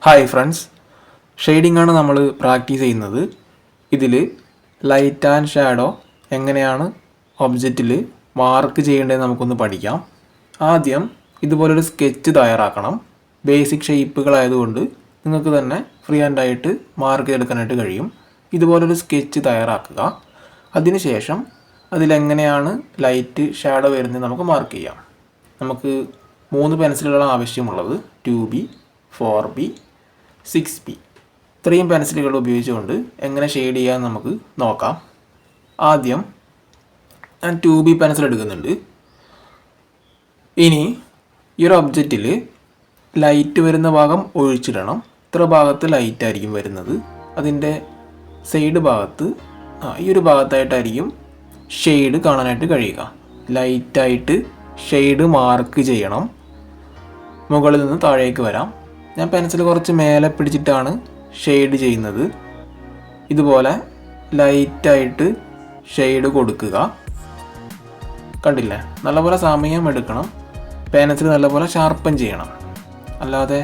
Hi friends, shading നമ്മൾ practice ചെയ്യുന്നത്. ഇതിൽ ലൈറ്റ് ആൻഡ് ഷാഡോ എങ്ങനെയാണ് ഒബ്ജക്റ്റിൽ മാർക്ക് ചെയ്യേണ്ടതെന്ന് നമുക്കൊന്ന് പഠിക്കാം. ആദ്യം ഇതുപോലൊരു സ്കെച്ച് തയ്യാറാക്കണം. ബേസിക് ഷേപ്പുകളായതുകൊണ്ട് നിങ്ങൾക്ക് തന്നെ ഫ്രീ ഹാൻഡായിട്ട് മാർക്ക് ചെയ്തെടുക്കാനായിട്ട് കഴിയും. ഇതുപോലൊരു സ്കെച്ച് തയ്യാറാക്കുക. അതിനുശേഷം അതിലെങ്ങനെയാണ് ലൈറ്റ് ഷാഡോ വരുന്നത് നമുക്ക് മാർക്ക് ചെയ്യാം. നമുക്ക് 3 പെൻസിലുകളാണ് ആവശ്യമുള്ളത്. 2B, 4B, 6B. ഇത്രയും പെൻസിലുകൾ ഉപയോഗിച്ചുകൊണ്ട് എങ്ങനെ ഷെയ്ഡ് ചെയ്യാമെന്ന് നമുക്ക് നോക്കാം. ആദ്യം ഞാൻ 2B പെൻസിൽ എടുക്കുന്നുണ്ട്. ഇനി ഈ ഒരു ഒബ്ജക്റ്റിൽ ലൈറ്റ് വരുന്ന ഭാഗം ഒഴിച്ചിടണം. ഇത്ര ഭാഗത്ത് ലൈറ്റ് ആയിരിക്കും വരുന്നത്. അതിൻ്റെ സൈഡ് ഭാഗത്ത് ഈ ഒരു ഭാഗത്തായിട്ടായിരിക്കും ഷെയ്ഡ് കാണാനായിട്ട് കഴിയുക. ലൈറ്റായിട്ട് ഷെയ്ഡ് മാർക്ക് ചെയ്യണം. മുകളിൽ നിന്ന് താഴേക്ക് വരാം. ഞാൻ പെൻസിൽ കുറച്ച് മേലെ പിടിച്ചിട്ടാണ് ഷെയ്ഡ് ചെയ്യുന്നത്. ഇതുപോലെ ലൈറ്റായിട്ട് ഷെയ്ഡ് കൊടുക്കുക. കണ്ടില്ലേ? നല്ലപോലെ സമയം എടുക്കണം. പെൻസിൽ നല്ലപോലെ ഷാർപ്പൻ ചെയ്യണം. അല്ലാതെ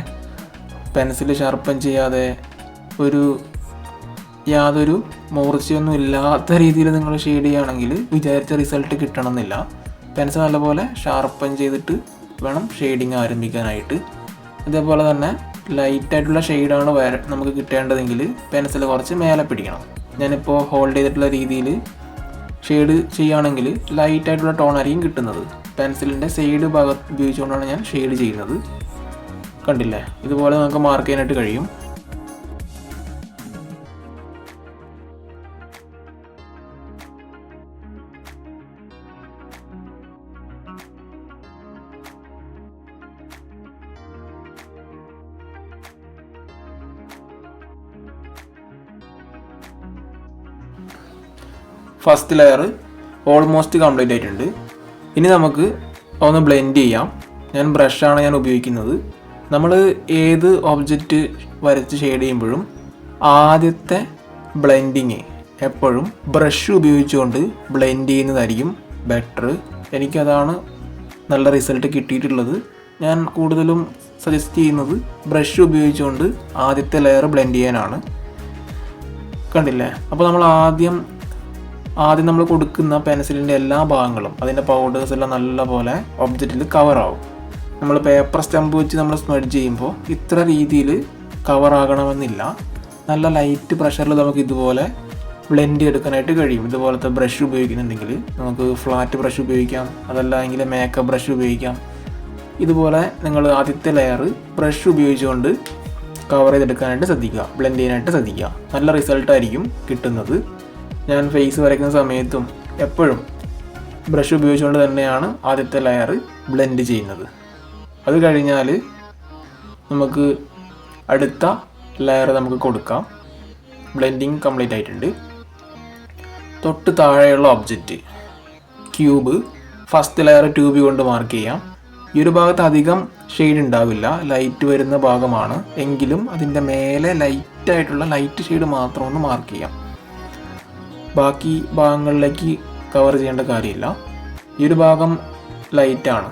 പെൻസിൽ ഷാർപ്പൻ ചെയ്യാതെ യാതൊരു മൂർച്ചയൊന്നും ഇല്ലാത്ത രീതിയിൽ നിങ്ങൾ ഷെയ്ഡ് ചെയ്യുകയാണെങ്കിൽ വിചാരിച്ച റിസൾട്ട് കിട്ടണമെന്നില്ല. പെൻസിൽ നല്ലപോലെ ഷാർപ്പൻ ചെയ്തിട്ട് വേണം ഷെയ്ഡിങ് ആരംഭിക്കാനായിട്ട്. അതേപോലെ തന്നെ ലൈറ്റായിട്ടുള്ള ഷെയ്ഡാണ് നമുക്ക് കിട്ടേണ്ടതെങ്കിൽ പെൻസിൽ കുറച്ച് മേലെ പിടിക്കണം. ഞാനിപ്പോൾ ഹോൾഡ് ചെയ്തിട്ടുള്ള രീതിയിൽ ഷെയ്ഡ് ചെയ്യുകയാണെങ്കിൽ ലൈറ്റായിട്ടുള്ള ടോണായിരിക്കും കിട്ടുന്നത്. പെൻസിലിൻ്റെ സൈഡ് ഭാഗം ഉപയോഗിച്ചുകൊണ്ടാണ് ഞാൻ ഷെയ്ഡ് ചെയ്യുന്നത്. കണ്ടില്ലേ? ഇതുപോലെ നമുക്ക് മാർക്ക് ചെയ്യാനായിട്ട് കഴിയും. ഫസ്റ്റ് ലെയർ ഓൾമോസ്റ്റ് കംപ്ലീറ്റ് ആയിട്ടുണ്ട്. ഇനി നമുക്ക് ഒന്ന് ബ്ലെൻഡ് ചെയ്യാം. ഞാൻ ബ്രഷാണ് ഉപയോഗിക്കുന്നത്. നമ്മൾ ഏത് ഒബ്ജക്റ്റ് വരച്ച് ഷെയ്ഡ് ചെയ്യുമ്പോഴും ആദ്യത്തെ ബ്ലെൻഡിങ് എപ്പോഴും ബ്രഷ് ഉപയോഗിച്ചുകൊണ്ട് ബ്ലെൻഡ് ചെയ്യുന്നതായിരിക്കും ബെറ്റർ. എനിക്കതാണ് നല്ല റിസൾട്ട് കിട്ടിയിട്ടുള്ളത്. ഞാൻ കൂടുതലും സജസ്റ്റ് ചെയ്യുന്നത് ബ്രഷ് ഉപയോഗിച്ചുകൊണ്ട് ആദ്യത്തെ ലെയർ ബ്ലെൻഡ് ചെയ്യാനാണ്. കണ്ടില്ലേ? അപ്പോൾ നമ്മൾ ആദ്യം നമ്മൾ കൊടുക്കുന്ന പെൻസിലിൻ്റെ എല്ലാ ഭാഗങ്ങളും അതിൻ്റെ പൗഡേഴ്സ് എല്ലാം നല്ലപോലെ ഒബ്ജക്റ്റിൽ കവറാവും. നമ്മൾ പേപ്പർ സ്റ്റമ്പ് വെച്ച് നമ്മൾ സ്മെഡ് ചെയ്യുമ്പോൾ ഇത്ര രീതിയിൽ കവറാകണമെന്നില്ല. നല്ല ലൈറ്റ് പ്രഷറിൽ നമുക്ക് ഇതുപോലെ ബ്ലെൻഡ് ചെയ്തെടുക്കാനായിട്ട് കഴിയും. ഇതുപോലത്തെ ബ്രഷ് ഉപയോഗിക്കുന്നുണ്ടെങ്കിൽ നമുക്ക് ഫ്ലാറ്റ് ബ്രഷ് ഉപയോഗിക്കാം, അതല്ലെങ്കിൽ മേക്കപ്പ് ബ്രഷ് ഉപയോഗിക്കാം. ഇതുപോലെ നിങ്ങൾ ആദ്യത്തെ ലെയർ ബ്രഷ് ഉപയോഗിച്ചുകൊണ്ട് കവർ ചെയ്തെടുക്കാനായിട്ട് ശ്രദ്ധിക്കുക, ബ്ലെൻഡ് ചെയ്യാനായിട്ട് ശ്രദ്ധിക്കുക. നല്ല റിസൾട്ടായിരിക്കും കിട്ടുന്നത്. ഞാൻ ഫേസ് വരയ്ക്കുന്ന സമയത്തും എപ്പോഴും ബ്രഷ് ഉപയോഗിച്ചുകൊണ്ട് തന്നെയാണ് ആദ്യത്തെ ലെയർ ബ്ലെൻഡ് ചെയ്യുന്നത്. അത് കഴിഞ്ഞാൽ നമുക്ക് അടുത്ത ലെയർ നമുക്ക് കൊടുക്കാം. ബ്ലെൻഡിങ് കംപ്ലീറ്റ് ആയിട്ടുണ്ട്. തൊട്ട് താഴെയുള്ള object cube first layer 2B കൊണ്ട് മാർക്ക് ചെയ്യാം. ഈ ഒരു ഭാഗത്ത് അധികം ഷെയ്ഡ് ഉണ്ടാവില്ല, ലൈറ്റ് വരുന്ന ഭാഗമാണ്. എങ്കിലും അതിൻ്റെ മേലെ ലൈറ്റായിട്ടുള്ള ലൈറ്റ് ഷെയ്ഡ് മാത്രം ഒന്ന് മാർക്ക് ചെയ്യാം. ബാക്കി ഭാഗങ്ങളിലേക്ക് കവർ ചെയ്യേണ്ട കാര്യമില്ല. ഈ ഒരു ഭാഗം ലൈറ്റാണ്,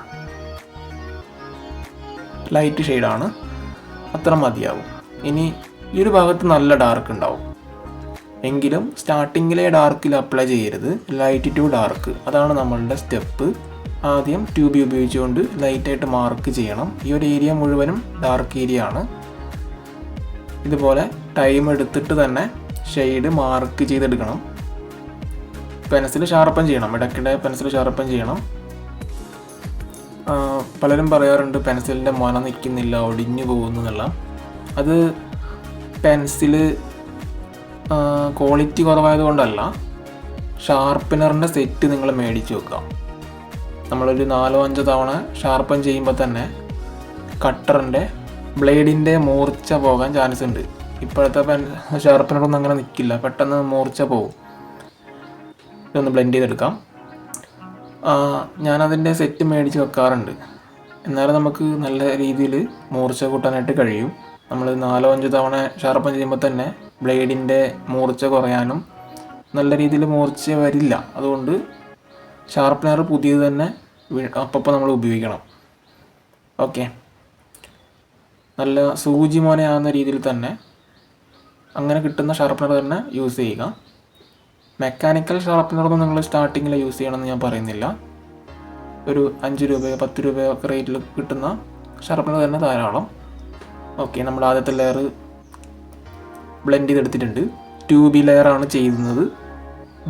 ലൈറ്റ് ഷെയ്ഡാണ്, അത്ര മതിയാവും. ഇനി ഈ ഒരു ഭാഗത്ത് നല്ല ഡാർക്ക് ഉണ്ടാവും. എങ്കിലും സ്റ്റാർട്ടിങ്ങിലെ ഡാർക്കിൽ അപ്ലൈ ചെയ്യരുത്. ലൈറ്റ് ടു ഡാർക്ക്, അതാണ് നമ്മളുടെ സ്റ്റെപ്പ്. ആദ്യം 2B ഉപയോഗിച്ചുകൊണ്ട് ലൈറ്റായിട്ട് മാർക്ക് ചെയ്യണം. ഈ ഒരു ഏരിയ മുഴുവനും ഡാർക്ക് ഏരിയ ആണ്. ഇതുപോലെ ടൈം എടുത്തിട്ട് തന്നെ ഷെയ്ഡ് മാർക്ക് ചെയ്തെടുക്കണം. പെൻസിൽ ഷാർപ്പൻ ചെയ്യണം, ഇടയ്ക്കിടെ പെൻസിൽ ഷാർപ്പൻ ചെയ്യണം. പലരും പറയാറുണ്ട് പെൻസിലിൻ്റെ മൊന നിൽക്കുന്നില്ല, ഒടിഞ്ഞു പോകുന്നു എന്നുള്ള. അത് പെൻസിൽ ക്വാളിറ്റി കുറവായതുകൊണ്ടല്ല, ഷാർപ്പനറിൻ്റെ സെറ്റ് നിങ്ങൾ മേടിച്ച് വെക്കുക. നമ്മളൊരു 4-5 തവണ ഷാർപ്പൻ ചെയ്യുമ്പോൾ തന്നെ കട്ടറിൻ്റെ ബ്ലേഡിൻ്റെ മൂർച്ച പോകാൻ ചാൻസ് ഉണ്ട്. ഇപ്പോഴത്തെ ഷാർപ്പനറൊന്നും അങ്ങനെ നിൽക്കില്ല, പെട്ടെന്ന് മൂർച്ച പോകും. ഇതൊന്ന് ബ്ലെൻഡ് ചെയ്തെടുക്കാം. ഞാനതിൻ്റെ സെറ്റ് മേടിച്ച് വെക്കാറുണ്ട്. എന്നാലും നമുക്ക് നല്ല രീതിയിൽ മൂർച്ച കൂട്ടാനായിട്ട് കഴിയും. നമ്മൾ 4-5 തവണ ഷാർപ്പൻ ചെയ്യുമ്പോൾ തന്നെ ബ്ലേഡിൻ്റെ മൂർച്ച കുറയാനും നല്ല രീതിയിൽ മൂർച്ച വരില്ല. അതുകൊണ്ട് ഷാർപ്പനർ പുതിയത് തന്നെ അപ്പോൾ നമ്മൾ ഉപയോഗിക്കണം. ഓക്കെ, നല്ല സൂചി മോനയാകുന്ന രീതിയിൽ തന്നെ അങ്ങനെ കിട്ടുന്ന ഷാർപ്പനർ തന്നെ യൂസ് ചെയ്യുക. മെക്കാനിക്കൽ ഷാർപ്പനറൊന്നും നിങ്ങൾ സ്റ്റാർട്ടിങ്ങിൽ യൂസ് ചെയ്യണമെന്ന് ഞാൻ പറയുന്നില്ല. ഒരു 5 രൂപയോ 10 രൂപയോ ഒക്കെ റേറ്റിൽ കിട്ടുന്ന ഷാർപ്പനർ തന്നെ ധാരാളം. ഓക്കെ, നമ്മൾ ആദ്യത്തെ ലെയർ ബ്ലെൻഡ് ചെയ്തെടുത്തിട്ടുണ്ട്. 2B ലെയറാണ് ചെയ്യുന്നത്,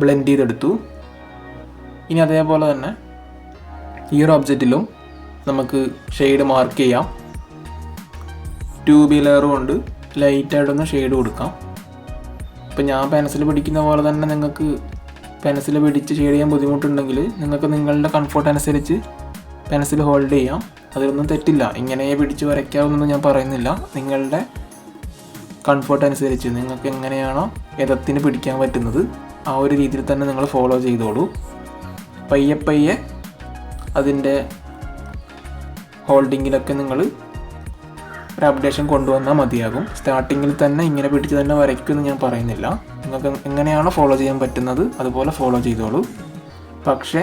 ബ്ലെൻഡ് ചെയ്തെടുത്തു. ഇനി അതേപോലെ തന്നെ ഈ ഒരു ഒബ്ജക്റ്റിലും നമുക്ക് ഷെയ്ഡ് മാർക്ക് ചെയ്യാം. 2B ലെയർ കൊണ്ട് ലൈറ്റായിട്ടൊന്ന് ഷെയ്ഡ് കൊടുക്കാം. ഇപ്പം ഞാൻ പെൻസിൽ പിടിക്കുന്ന പോലെ തന്നെ നിങ്ങൾക്ക് പെൻസിൽ പിടിച്ച് ഷെയ്ഡ് ചെയ്യാൻ ബുദ്ധിമുട്ടുണ്ടെങ്കിൽ നിങ്ങൾക്ക് നിങ്ങളുടെ കംഫർട്ട് അനുസരിച്ച് പെൻസിൽ ഹോൾഡ് ചെയ്യാം. അതിലൊന്നും തെറ്റില്ല. ഇങ്ങനെ പിടിച്ച് വരയ്ക്കാവുന്നൊന്നും ഞാൻ പറയുന്നില്ല. നിങ്ങളുടെ കംഫർട്ട് അനുസരിച്ച് നിങ്ങൾക്ക് എങ്ങനെയാണോ യഥത്തിന് പിടിക്കാൻ പറ്റുന്നത് ആ ഒരു രീതിയിൽ തന്നെ നിങ്ങൾ ഫോളോ ചെയ്തോളൂ. പയ്യെ പയ്യെ അതിൻ്റെ ഹോൾഡിങ്ങിലൊക്കെ നിങ്ങൾ ഒരു അപ്ഡേഷൻ കൊണ്ടുവന്നാൽ മതിയാകും. സ്റ്റാർട്ടിങ്ങിൽ തന്നെ ഇങ്ങനെ പിടിച്ച് തന്നെ വരയ്ക്കുമെന്ന് ഞാൻ പറയുന്നില്ല. നിങ്ങൾക്ക് എങ്ങനെയാണോ ഫോളോ ചെയ്യാൻ പറ്റുന്നത് അതുപോലെ ഫോളോ ചെയ്തോളൂ. പക്ഷേ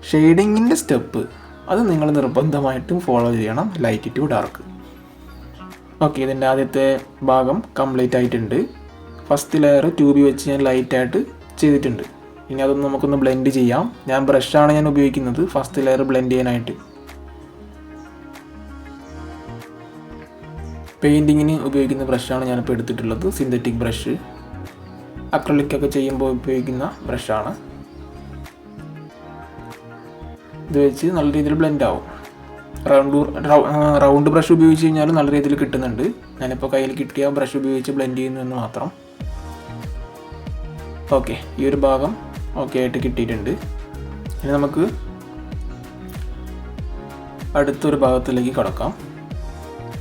ഷെയ്ഡിങ്ങിൻ്റെ സ്റ്റെപ്പ് അത് നിങ്ങൾ നിർബന്ധമായിട്ടും ഫോളോ ചെയ്യണം, ലൈറ്റ് ടു ഡാർക്ക്. ഓക്കെ, ഇതിൻ്റെ ആദ്യത്തെ ഭാഗം കംപ്ലീറ്റ് ആയിട്ടുണ്ട്. ഫസ്റ്റ് ലെയർ 2B വെച്ച് ഞാൻ ലൈറ്റായിട്ട് ചെയ്തിട്ടുണ്ട്. ഇനി അതൊന്ന് നമുക്കൊന്ന് ബ്ലെൻഡ് ചെയ്യാം. ഞാൻ ബ്രഷാണ് ഞാൻ ഉപയോഗിക്കുന്നത് ഫസ്റ്റ് ലെയർ ബ്ലെൻഡ് ചെയ്യാനായിട്ട്. പെയിൻറ്റിങ്ങിന് ഉപയോഗിക്കുന്ന ബ്രഷാണ് ഞാനിപ്പോൾ എടുത്തിട്ടുള്ളത്, സിന്തറ്റിക് ബ്രഷ്. അക്രലിക്കൊക്കെ ചെയ്യുമ്പോൾ ഉപയോഗിക്കുന്ന ബ്രഷാണ്. ഇത് വെച്ച് നല്ല രീതിയിൽ ബ്ലെൻഡ് ആവും. റൗണ്ട് ബ്രഷ് ഉപയോഗിച്ച് കഴിഞ്ഞാൽ നല്ല രീതിയിൽ കിട്ടുന്നുണ്ട്. ഞാനിപ്പോൾ കയ്യിൽ കിട്ടിയ ബ്രഷ് ഉപയോഗിച്ച് ബ്ലെൻഡ് ചെയ്യുന്നു എന്ന് മാത്രം. ഓക്കെ, ഈ ഒരു ഭാഗം ഓക്കെ ആയിട്ട് കിട്ടിയിട്ടുണ്ട്. ഇനി നമുക്ക് അടുത്തൊരു ഭാഗത്തിലേക്ക് കടക്കാം.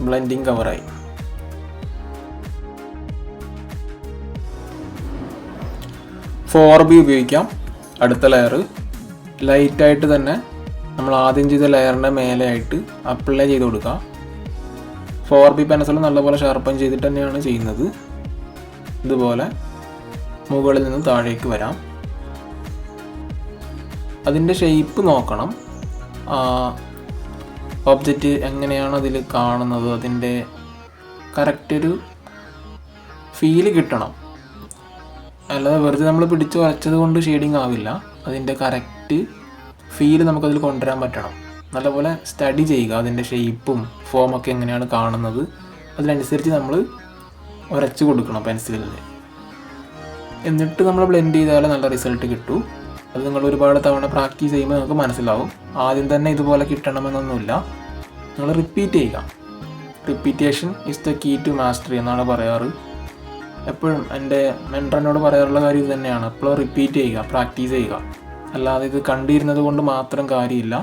ബ്ലെൻഡിങ് കവറായി. ഫോർ ബി ഉപയോഗിക്കാം. അടുത്ത ലെയർ ലൈറ്റായിട്ട് തന്നെ നമ്മൾ ആദ്യം ചെയ്ത ലെയറിൻ്റെ മേലെയായിട്ട് അപ്ലൈ ചെയ്ത് കൊടുക്കുക. 4B പെൻസിൽ നല്ലപോലെ ഷാർപ്പൻ ചെയ്തിട്ട് തന്നെയാണ് ചെയ്യുന്നത്. ഇതുപോലെ മുകളിൽ നിന്ന് താഴേക്ക് വരാം. അതിൻ്റെ ഷേപ്പ് നോക്കണം. ഒബ്ജക്റ്റ് എങ്ങനെയാണ് അതിൽ കാണുന്നത്, അതിൻ്റെ കറക്റ്റ് ഒരു ഫീല് കിട്ടണം. അല്ലാതെ വെറുതെ നമ്മൾ പിടിച്ച് വരച്ചത് കൊണ്ട് ഷെയ്ഡിങ് ആവില്ല. അതിൻ്റെ കറക്റ്റ് ഫീല് നമുക്കതിൽ കൊണ്ടുവരാൻ പറ്റണം. നല്ലപോലെ സ്റ്റഡി ചെയ്യുക. അതിൻ്റെ ഷേപ്പും ഫോമൊക്കെ എങ്ങനെയാണ് കാണുന്നത് അതിനനുസരിച്ച് നമ്മൾ ഉരച്ച് കൊടുക്കണം പെൻസിലിൽ. എന്നിട്ട് നമ്മൾ ബ്ലെൻഡ് ചെയ്താൽ നല്ല റിസൾട്ട് കിട്ടും. അത് നിങ്ങൾ ഒരുപാട് തവണ പ്രാക്ടീസ് ചെയ്യുമ്പോൾ നിങ്ങൾക്ക് മനസ്സിലാവും. ആദ്യം തന്നെ ഇതുപോലെ കിട്ടണമെന്നൊന്നുമില്ല. നിങ്ങൾ റിപ്പീറ്റ് ചെയ്യുക. Repetition is the key to mastery എന്നാണ് പറയാറ്. എപ്പോഴും എൻ്റെ മെൻറ്ററിനോട് പറയാറുള്ള കാര്യം ഇത് തന്നെയാണ്. എപ്പോഴും റിപ്പീറ്റ് ചെയ്യുക, പ്രാക്ടീസ് ചെയ്യുക. അല്ലാതെ ഇത് കണ്ടിരുന്നത് കൊണ്ട് മാത്രം കാര്യമില്ല.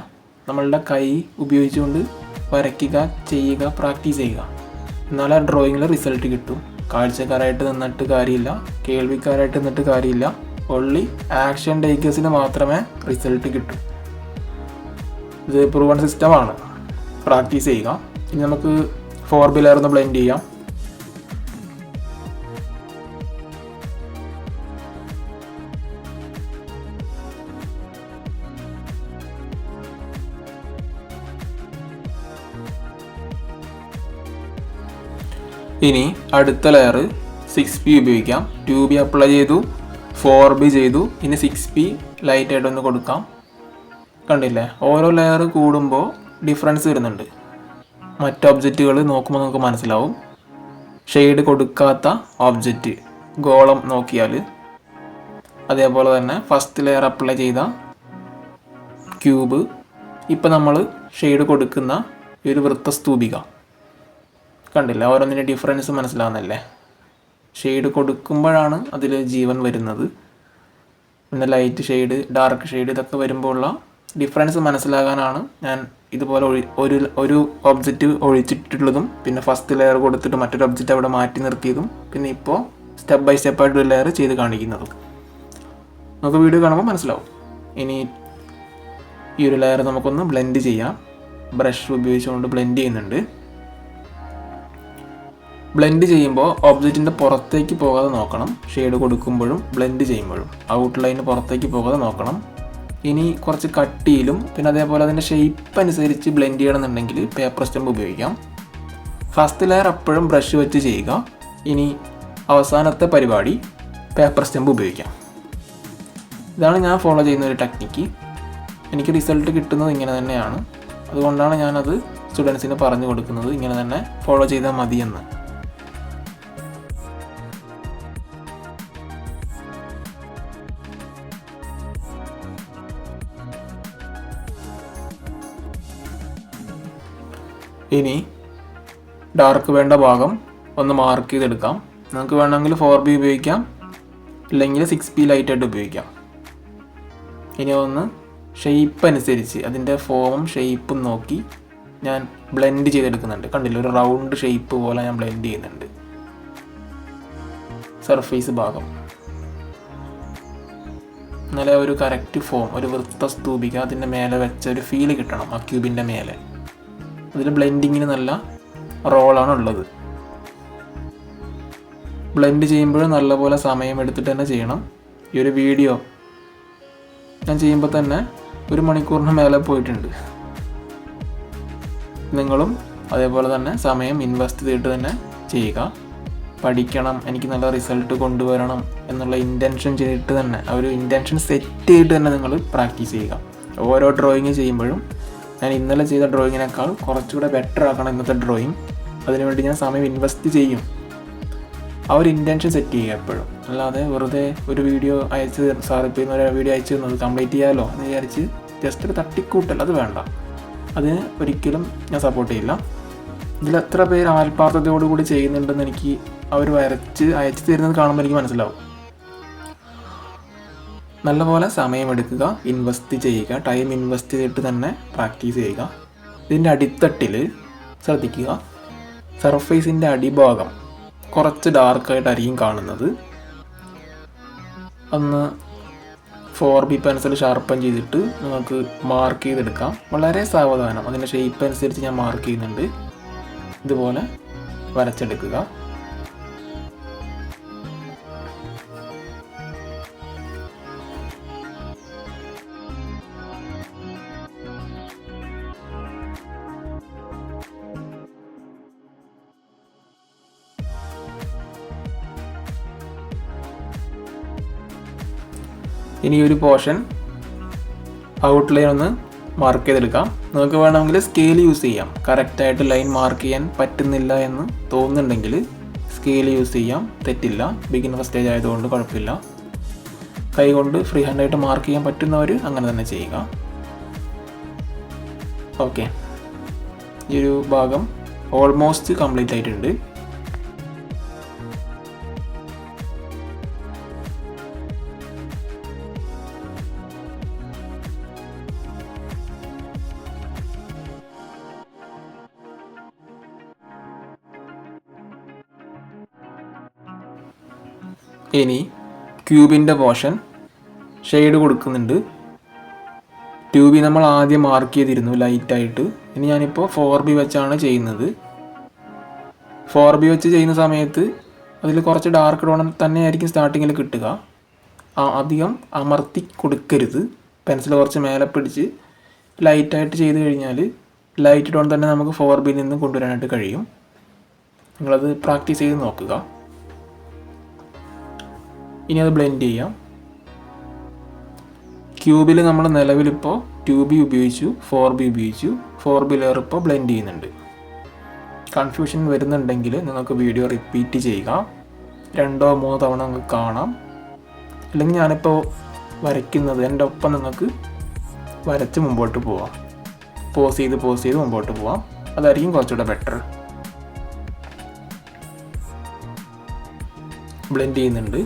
നമ്മളുടെ കൈ ഉപയോഗിച്ചുകൊണ്ട് വരയ്ക്കുക, ചെയ്യുക, പ്രാക്ടീസ് ചെയ്യുക. എന്നാൽ ആ ഡ്രോയിങ്ങിൽ റിസൾട്ട് കിട്ടും. കാഴ്ചക്കാരായിട്ട് നിന്നിട്ട് കാര്യമില്ല, കേൾവിക്കാരായിട്ട് നിന്നിട്ട് കാര്യമില്ല. ഓൺലി ആക്ഷൻ ടേക്കേഴ്സിന് മാത്രമേ റിസൾട്ട് കിട്ടൂ. ഇത് പ്രൂവൺ സിസ്റ്റമാണ്. പ്രാക്ടീസ് ചെയ്യുക. ഇനി നമുക്ക് 4B ലെയർ ഒന്ന് ബ്ലെൻഡ് ചെയ്യാം. ഇനി അടുത്ത ലെയർ 6B ഉപയോഗിക്കാം. 2B അപ്ലൈ ചെയ്തു, 4B ചെയ്തു. ഇനി 6B ലൈറ്റായിട്ടൊന്ന് കൊടുക്കാം. കണ്ടില്ലേ, ഓരോ ലെയർ കൂടുമ്പോൾ ഡിഫറൻസ് വരുന്നുണ്ട്. മറ്റ് ഒബ്ജക്റ്റുകൾ നോക്കുമ്പോൾ നമുക്ക് മനസ്സിലാവും. ഷെയ്ഡ് കൊടുക്കാത്ത ഒബ്ജക്റ്റ് ഗോളം നോക്കിയാൽ, അതേപോലെ തന്നെ ഫസ്റ്റ് ലെയർ അപ്ലൈ ചെയ്ത ക്യൂബ്, ഇപ്പം നമ്മൾ ഷെയ്ഡ് കൊടുക്കുന്ന ഒരു വൃത്തസ്തൂപിക കണ്ടില്ല, ഓരോന്നിൻ്റെ ഡിഫറൻസ് മനസ്സിലാവുന്നല്ലേ. ഷെയ്ഡ് കൊടുക്കുമ്പോഴാണ് അതിൽ ജീവൻ വരുന്നത്. പിന്നെ ലൈറ്റ് ഷെയ്ഡ്, ഡാർക്ക് ഷെയ്ഡ് ഇതൊക്കെ വരുമ്പോൾ ഉള്ള ഡിഫറൻസ് മനസ്സിലാകാനാണ് ഞാൻ ഇതുപോലെ ഒരു ഒബ്ജക്റ്റ് ഒഴിച്ചിട്ടുള്ളതും പിന്നെ ഫസ്റ്റ് ലെയർ കൊടുത്തിട്ട് മറ്റൊരു ഒബ്ജക്റ്റ് അവിടെ മാറ്റി നിർത്തിയതും പിന്നെ ഇപ്പോൾ സ്റ്റെപ്പ് ബൈ സ്റ്റെപ്പായിട്ട് ഒരു ലെയർ ചെയ്ത് കാണിക്കുന്നതും. നമുക്ക് വീഡിയോ കാണുമ്പോൾ മനസ്സിലാവും. ഇനി ഈ ഒരു ലെയർ നമുക്കൊന്ന് ബ്ലെൻഡ് ചെയ്യാം. ബ്രഷ് ഉപയോഗിച്ചുകൊണ്ട് ബ്ലെൻഡ് ചെയ്യുന്നുണ്ട്. ബ്ലെൻഡ് ചെയ്യുമ്പോൾ ഒബ്ജക്റ്റിൻ്റെ പുറത്തേക്ക് പോകാതെ നോക്കണം. ഷെയ്ഡ് കൊടുക്കുമ്പോഴും ബ്ലെൻഡ് ചെയ്യുമ്പോഴും ഔട്ട്ലൈന് പുറത്തേക്ക് പോകാതെ നോക്കണം. ഇനി കുറച്ച് കട്ടിയിലും പിന്നെ അതേപോലെ അതിൻ്റെ ഷേപ്പ് അനുസരിച്ച് ബ്ലെൻഡ് ചെയ്യണമെന്നുണ്ടെങ്കിൽ പേപ്പർ സ്റ്റമ്പ് ഉപയോഗിക്കാം. ഫസ്റ്റ് ലെയർ എപ്പോഴും ബ്രഷ് വെച്ച് ചെയ്യുക. ഇനി അവസാനത്തെ പരിപാടി പേപ്പർ സ്റ്റെമ്പ് ഉപയോഗിക്കാം. ഇതാണ് ഞാൻ ഫോളോ ചെയ്യുന്ന ഒരു ടെക്നിക്ക്. എനിക്ക് റിസൾട്ട് കിട്ടുന്നത് ഇങ്ങനെ തന്നെയാണ്. അതുകൊണ്ടാണ് ഞാനത് സ്റ്റുഡൻസിന് പറഞ്ഞു കൊടുക്കുന്നത്, ഇങ്ങനെ തന്നെ ഫോളോ ചെയ്താൽ മതിയെന്ന്. ഇനി ഡാർക്ക് വേണ്ട ഭാഗം ഒന്ന് മാർക്ക് ചെയ്തെടുക്കാം. നിങ്ങൾക്ക് വേണമെങ്കിൽ 4B ഉപയോഗിക്കാം, ഇല്ലെങ്കിൽ 6B ലൈറ്റായിട്ട് ഉപയോഗിക്കാം. ഇനി ഒന്ന് ഷെയ്പ്പ് അനുസരിച്ച് അതിൻ്റെ ഫോമും ഷെയ്പ്പും നോക്കി ഞാൻ ബ്ലെൻഡ് ചെയ്തെടുക്കുന്നുണ്ട്. കണ്ടില്ല, ഒരു റൗണ്ട് ഷെയ്പ്പ് പോലെ ഞാൻ ബ്ലെൻഡ് ചെയ്യുന്നുണ്ട് സർഫേസ് ഭാഗം. എന്നാലേ ഒരു കറക്റ്റ് ഫോം, ഒരു വൃത്ത സ്തൂപിക അതിൻ്റെ മേലെ വെച്ച ഒരു ഫീല് കിട്ടണം ആ ക്യൂബിൻ്റെ മേലെ. അതിൽ ബ്ലെൻഡിങ്ങിന് നല്ല റോളാണ് ഉള്ളത്. ബ്ലെൻഡ് ചെയ്യുമ്പോൾ നല്ലപോലെ സമയം എടുത്തിട്ട് തന്നെ ചെയ്യണം. ഈ ഒരു വീഡിയോ ഞാൻ ചെയ്യുമ്പോൾ തന്നെ 1 മണിക്കൂറിന് മേലെ പോയിട്ടുണ്ട്. നിങ്ങളും അതേപോലെ തന്നെ സമയം ഇൻവെസ്റ്റ് ചെയ്തിട്ട് തന്നെ ചെയ്യുക. പഠിക്കണം, എനിക്ക് നല്ല റിസൾട്ട് കൊണ്ടുവരണം എന്നുള്ള ഇൻറ്റൻഷൻ ചെയ്തിട്ട് തന്നെ, ആ ഒരു ഇൻറ്റൻഷൻ സെറ്റ് ചെയ്തിട്ട് തന്നെ നിങ്ങൾ പ്രാക്ടീസ് ചെയ്യുക. ഓരോ ഡ്രോയിങ് ചെയ്യുമ്പോഴും ഞാൻ ഇന്നലെ ചെയ്ത ഡ്രോയിങ്ങിനേക്കാൾ കുറച്ചുകൂടെ ബെറ്റർ ആക്കണം ഇന്നത്തെ ഡ്രോയിങ്. അതിനുവേണ്ടി ഞാൻ സമയം ഇൻവെസ്റ്റ് ചെയ്യും. ആ ഒരു ഇൻറ്റൻഷൻ സെറ്റ് ചെയ്യുക എപ്പോഴും. അല്ലാതെ വെറുതെ ഒരു വീഡിയോ അയച്ച് സാർ ഇപ്പോൾ ഇന്നൊരു വീഡിയോ അയച്ചു തന്നത് കംപ്ലീറ്റ് ചെയ്യാമല്ലോ എന്ന് വിചാരിച്ച് ജസ്റ്റ് ഒരു തട്ടിക്കൂട്ടൽ, അത് വേണ്ട. അതിന് ഒരിക്കലും ഞാൻ സപ്പോർട്ട് ചെയ്യില്ല. ഇതിലെത്ര പേര് ആത്മാർത്ഥതയോടുകൂടി ചെയ്യുന്നുണ്ടെന്ന് എനിക്ക് അവർ വരച്ച് അയച്ചു തരുന്നത് കാണുമ്പോൾ എനിക്ക് മനസ്സിലാവും. നല്ലപോലെ സമയമെടുക്കുക, ഇൻവെസ്റ്റ് ചെയ്യുക, ടൈം ഇൻവെസ്റ്റ് ചെയ്തിട്ട് തന്നെ പ്രാക്ടീസ് ചെയ്യുക. ഇതിൻ്റെ അടിത്തട്ടിൽ ശ്രദ്ധിക്കുക, സർഫേസിൻ്റെ അടിഭാഗം കുറച്ച് ഡാർക്കായിട്ടായിരിക്കും കാണുന്നത്. ഒന്ന് 4B പെൻസിൽ ഷാർപ്പൻ ചെയ്തിട്ട് നിങ്ങൾക്ക് മാർക്ക് ചെയ്തെടുക്കാം. വളരെ സാവധാനം അതിൻ്റെ ഷേപ്പ് അനുസരിച്ച് ഞാൻ മാർക്ക് ചെയ്യുന്നുണ്ട്. ഇതുപോലെ വരച്ചെടുക്കുക. ഇനി ഒരു പോർഷൻ ഔട്ട്ലൈൻ ഒന്ന് മാർക്ക് ചെയ്തെടുക്കാം. നിങ്ങൾക്ക് വേണമെങ്കിൽ സ്കെയിൽ യൂസ് ചെയ്യാം. കറക്റ്റായിട്ട് ലൈൻ മാർക്ക് ചെയ്യാൻ പറ്റുന്നില്ല എന്ന് തോന്നുന്നുണ്ടെങ്കിൽ സ്കെയിൽ യൂസ് ചെയ്യാം, തെറ്റില്ല. ബിഗിനർ സ്റ്റേജ് ആയതുകൊണ്ട് കുഴപ്പമില്ല. കൈകൊണ്ട് ഫ്രീ ഹാൻഡായിട്ട് മാർക്ക് ചെയ്യാൻ പറ്റുന്നവർ അങ്ങനെ തന്നെ ചെയ്യുക. ഓക്കെ, ഈ ഒരു ഭാഗം ഓൾമോസ്റ്റ് കംപ്ലീറ്റ് ആയിട്ടുണ്ട്. ഇനി ക്യൂബിൻ്റെ പോർഷൻ ഷെയ്ഡ് കൊടുക്കുന്നുണ്ട്. ട്യൂബി നമ്മൾ ആദ്യം മാർക്ക് ചെയ്തിരുന്നു ലൈറ്റായിട്ട്. ഇനി ഞാനിപ്പോൾ 4B വെച്ചാണ് ചെയ്യുന്നത്. 4B വെച്ച് ചെയ്യുന്ന സമയത്ത് അതിൽ കുറച്ച് ഡാർക്ക് ടോൺ തന്നെയായിരിക്കും സ്റ്റാർട്ടിങ്ങിൽ കിട്ടുക. അധികം അമർത്തി കൊടുക്കരുത്. പെൻസിൽ കുറച്ച് മേലെ പിടിച്ച് ലൈറ്റായിട്ട് ചെയ്ത് കഴിഞ്ഞാൽ ലൈറ്റ് ടോൺ തന്നെ നമുക്ക് 4Bയിൽ നിന്ന് കൊണ്ടുവരാനായിട്ട് കഴിയും. നിങ്ങളത് പ്രാക്ടീസ് ചെയ്ത് നോക്കുക. ഇനി അത് ബ്ലെൻഡ് ചെയ്യാം. ക്യൂബിൽ നമ്മൾ നിലവിലിപ്പോൾ 2B ഉപയോഗിച്ചു, 4B ഉപയോഗിച്ചു. 4B ലെയർ ഇപ്പോൾ ബ്ലെൻഡ് ചെയ്യുന്നുണ്ട്. കൺഫ്യൂഷൻ വരുന്നുണ്ടെങ്കിൽ നിങ്ങൾക്ക് വീഡിയോ റിപ്പീറ്റ് ചെയ്യുക. 2-3 തവണ നിങ്ങൾക്ക് കാണാം. അല്ലെങ്കിൽ ഞാനിപ്പോൾ വരയ്ക്കുന്നത് എൻ്റെ ഒപ്പം നിങ്ങൾക്ക് വരച്ച് മുമ്പോട്ട് പോവാം. പോസ് ചെയ്ത് മുമ്പോട്ട് പോവാം. അതായിരിക്കും കുറച്ചുകൂടെ ബെറ്റർ. ബ്ലെൻഡ് ചെയ്യുന്നുണ്ട്.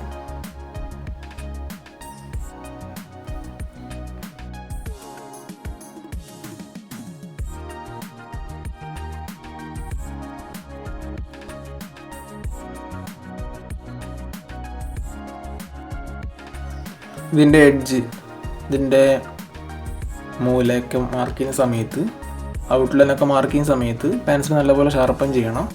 ഇതിൻ്റെ എഡ്ജ്, ഇതിൻ്റെ മൂലയൊക്കെ മാർക്ക് ചെയ്യുന്ന സമയത്ത്, ഔട്ട്ലൈനൊക്കെ മാർക്ക് ചെയ്യുന്ന സമയത്ത് പെൻസിൽ നല്ലപോലെ ഷാർപ്പൻ ചെയ്യണം.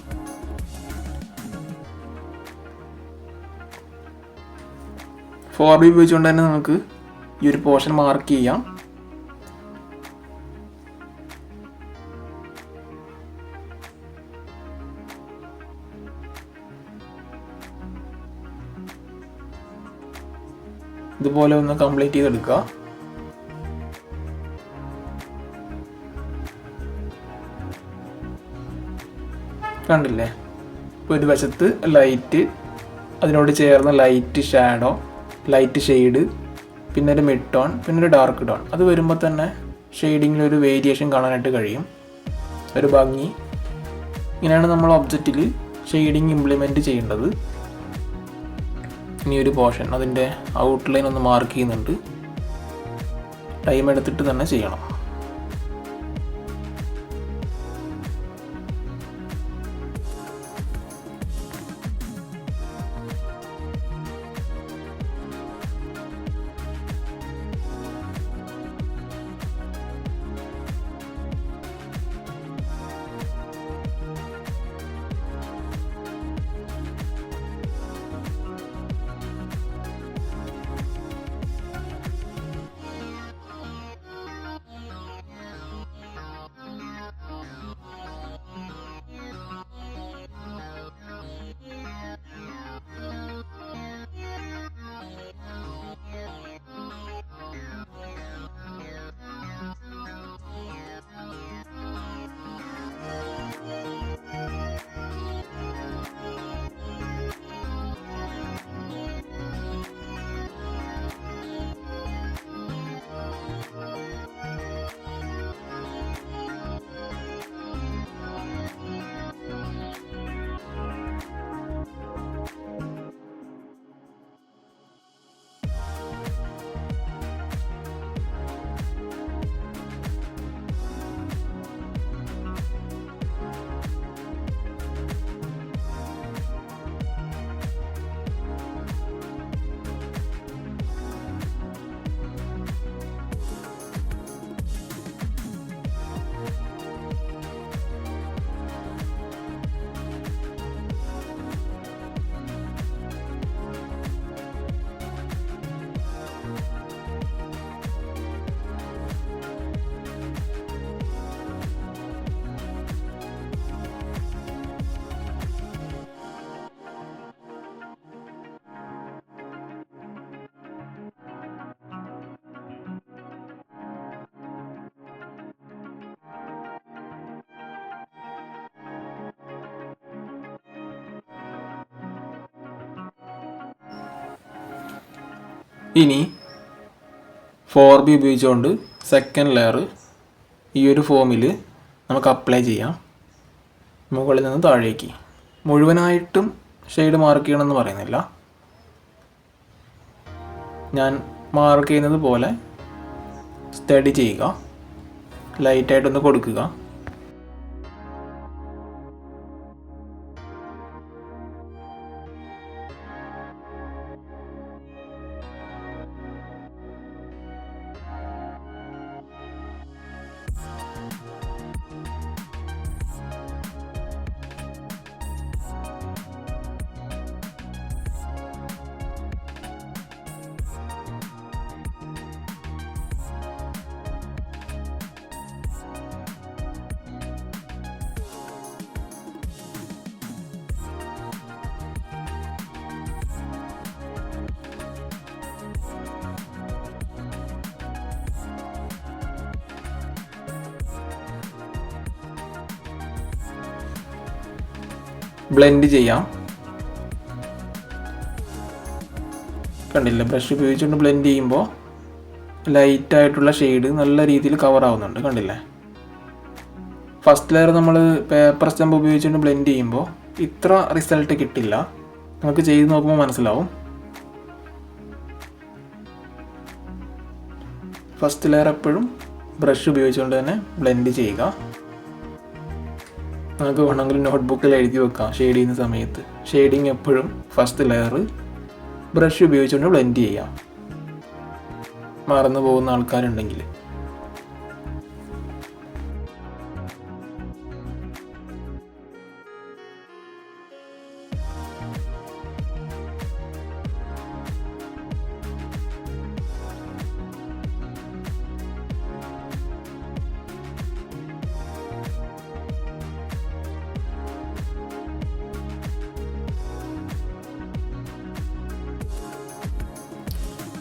ഫോർ ബി ഉപയോഗിച്ചുകൊണ്ട് തന്നെ നമുക്ക് ഈ ഒരു പോർഷൻ മാർക്ക് ചെയ്യാം. ഇതുപോലെ ഒന്ന് കംപ്ലീറ്റ് ചെയ്തെടുക്കുക. കണ്ടില്ലേ? ഇപ്പോൾ ഒരു വശത്ത് ലൈറ്റ്, അതിനോട് ചേർന്ന ലൈറ്റ് ഷാഡോ, ലൈറ്റ് ഷെയ്ഡ്, പിന്നെ ഒരു മിഡ് ടോൺ, പിന്നെ ഒരു ഡാർക്ക് ടോൺ. അത് വരുമ്പോൾ തന്നെ ഷെയ്ഡിങ്ങിലൊരു വേരിയേഷൻ കാണാനായിട്ട് കഴിയും, ഒരു ഭംഗി. ഇങ്ങനെയാണ് നമ്മൾ ഒബ്ജക്റ്റിൽ ഷെയ്ഡിങ് ഇംപ്ലിമെൻറ്റ് ചെയ്യേണ്ടത്. ഇനി ഒരു പോർഷൻ അതിൻ്റെ ഔട്ട്ലൈൻ ഒന്ന് മാർക്ക് ചെയ്യുന്നുണ്ട്. ടൈം എടുത്തിട്ട് തന്നെ ചെയ്യണം. ഇനി 4B ഉപയോഗിച്ചുകൊണ്ട് സെക്കൻഡ് ലെയർ ഈ ഒരു ഫോമിൽ നമുക്ക് അപ്ലൈ ചെയ്യാം. മുകളിൽ നിന്ന് താഴേക്ക് മുഴുവനായിട്ടും ഷെയ്ഡ് മാർക്ക് ചെയ്യണമെന്ന് പറയുന്നില്ല. ഞാൻ മാർക്ക് ചെയ്യുന്നത് പോലെ സ്റ്റഡി ചെയ്യുക, ലൈറ്റായിട്ടൊന്ന് കൊടുക്കുക. ബ്ലെൻഡ് ചെയ്യാം. കണ്ടില്ല, ബ്രഷ് ഉപയോഗിച്ചുകൊണ്ട് ബ്ലെൻഡ് ചെയ്യുമ്പോൾ ലൈറ്റായിട്ടുള്ള ഷെയ്ഡ് നല്ല രീതിയിൽ കവർ ആവുന്നുണ്ട്. കണ്ടില്ലേ? ഫസ്റ്റ് ലെയർ നമ്മൾ പേപ്പർ സ്റ്റമ്പ് ഉപയോഗിച്ചുകൊണ്ട് ബ്ലെൻഡ് ചെയ്യുമ്പോൾ ഇത്ര റിസൾട്ട് കിട്ടില്ല. നമുക്ക് ചെയ്ത് നോക്കുമ്പോൾ മനസ്സിലാവും. ഫസ്റ്റ് ലെയർ എപ്പോഴും ബ്രഷ് ഉപയോഗിച്ചുകൊണ്ട് തന്നെ ബ്ലെൻഡ് ചെയ്യുക. നമുക്ക് വേണമെങ്കിൽ നോട്ട്ബുക്കിൽ എഴുതി വെക്കാം ഷെയ്ഡ് ചെയ്യുന്ന സമയത്ത്. ഷെയ്ഡിങ് എപ്പോഴും ഫസ്റ്റ് ലെയർ ബ്രഷ് ഉപയോഗിച്ചുകൊണ്ട് ബ്ലെൻഡ് ചെയ്യാം, മറന്നു പോകുന്ന ആൾക്കാരുണ്ടെങ്കിൽ.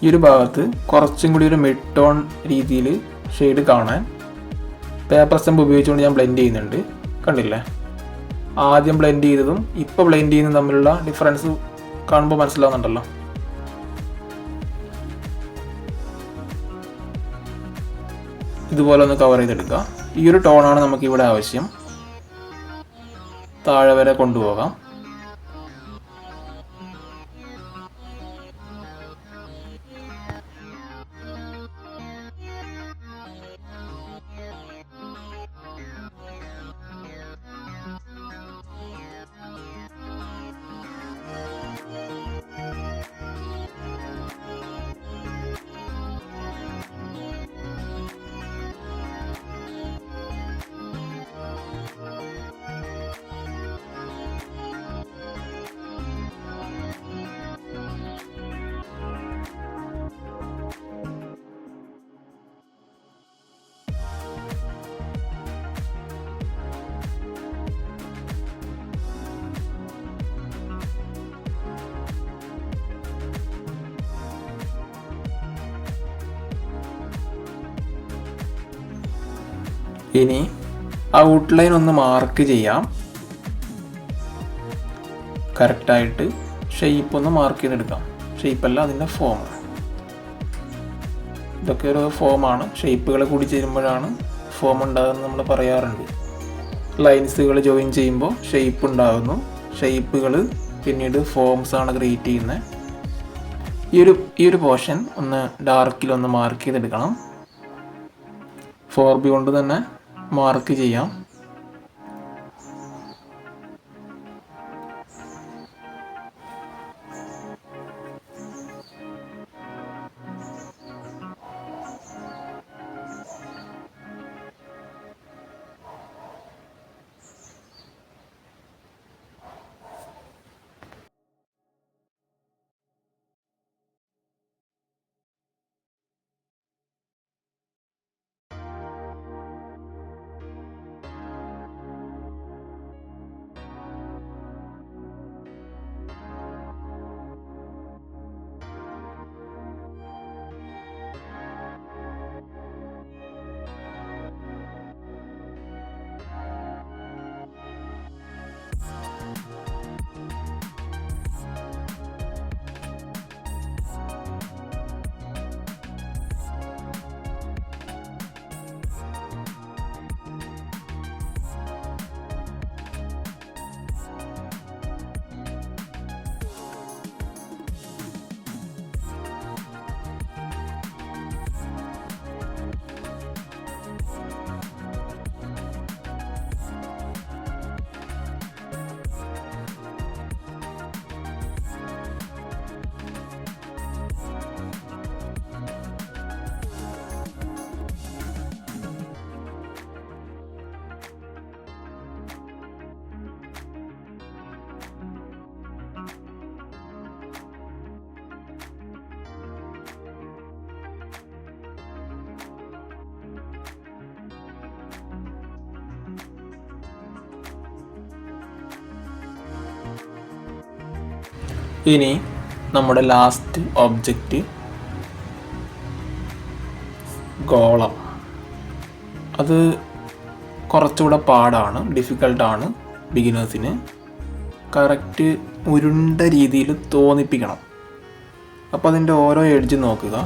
ഈ ഒരു ഭാഗത്ത് കുറച്ചും കൂടി ഒരു മിഡ് ടോൺ രീതിയിൽ ഷെയ്ഡ് കാണാൻ പേപ്പർ സ്റ്റംപ് ഉപയോഗിച്ചുകൊണ്ട് ഞാൻ ബ്ലെൻഡ് ചെയ്യുന്നുണ്ട്. കണ്ടില്ലേ, ആദ്യം ബ്ലെൻഡ് ചെയ്തതും ഇപ്പോൾ ബ്ലെൻഡ് ചെയ്യുന്നതും തമ്മിലുള്ള ഡിഫറൻസ് കാണുമ്പോൾ മനസ്സിലാവുന്നുണ്ടല്ലോ. ഇതുപോലെ ഒന്ന് കവർ ചെയ്തെടുക്കുക. ഈ ഒരു ടോണാണ് നമുക്കിവിടെ ആവശ്യം. താഴെ വരെ കൊണ്ടുപോകാം. ഇനി ഔട്ട്ലൈൻ ഒന്ന് മാർക്ക് ചെയ്യാം. കറക്റ്റായിട്ട് ഷെയ്പ്പ് ഒന്ന് മാർക്ക് ചെയ്തെടുക്കാം. ഷെയ്പ്പല്ല, അതിൻ്റെ ഫോം. ഇതൊക്കെ ഒരു ഫോമാണ്. ഷെയ്പ്പുകൾ കൂടി ചേരുമ്പോഴാണ് ഫോം ഉണ്ടാകുന്നത് നമ്മൾ പറയാറുണ്ട്. ലൈൻസുകൾ ജോയിൻ ചെയ്യുമ്പോൾ ഷെയ്പ്പ് ഉണ്ടാകുന്നു. ഷെയ്പ്പുകൾ പിന്നീട് ഫോംസാണ് ക്രിയേറ്റ് ചെയ്യുന്നത്. ഈ ഒരു പോർഷൻ ഒന്ന് ഡാർക്കിലൊന്ന് മാർക്ക് ചെയ്തെടുക്കണം. 4B കൊണ്ട് തന്നെ മാർക്ക് ചെയ്യാം. ഇനി നമ്മുടെ ലാസ്റ്റ് ഒബ്ജക്റ്റ് ഗോളം. അത് കുറച്ചുകൂടെ പാടാണ്, ഡിഫിക്കൽട്ടാണ് ബിഗിനേഴ്സിന്. കറക്റ്റ് ഉരുണ്ട രീതിയിൽ തോന്നിപ്പിക്കണം. അപ്പോൾ അതിൻ്റെ ഓരോ എഡ്ജ് നോക്കുക.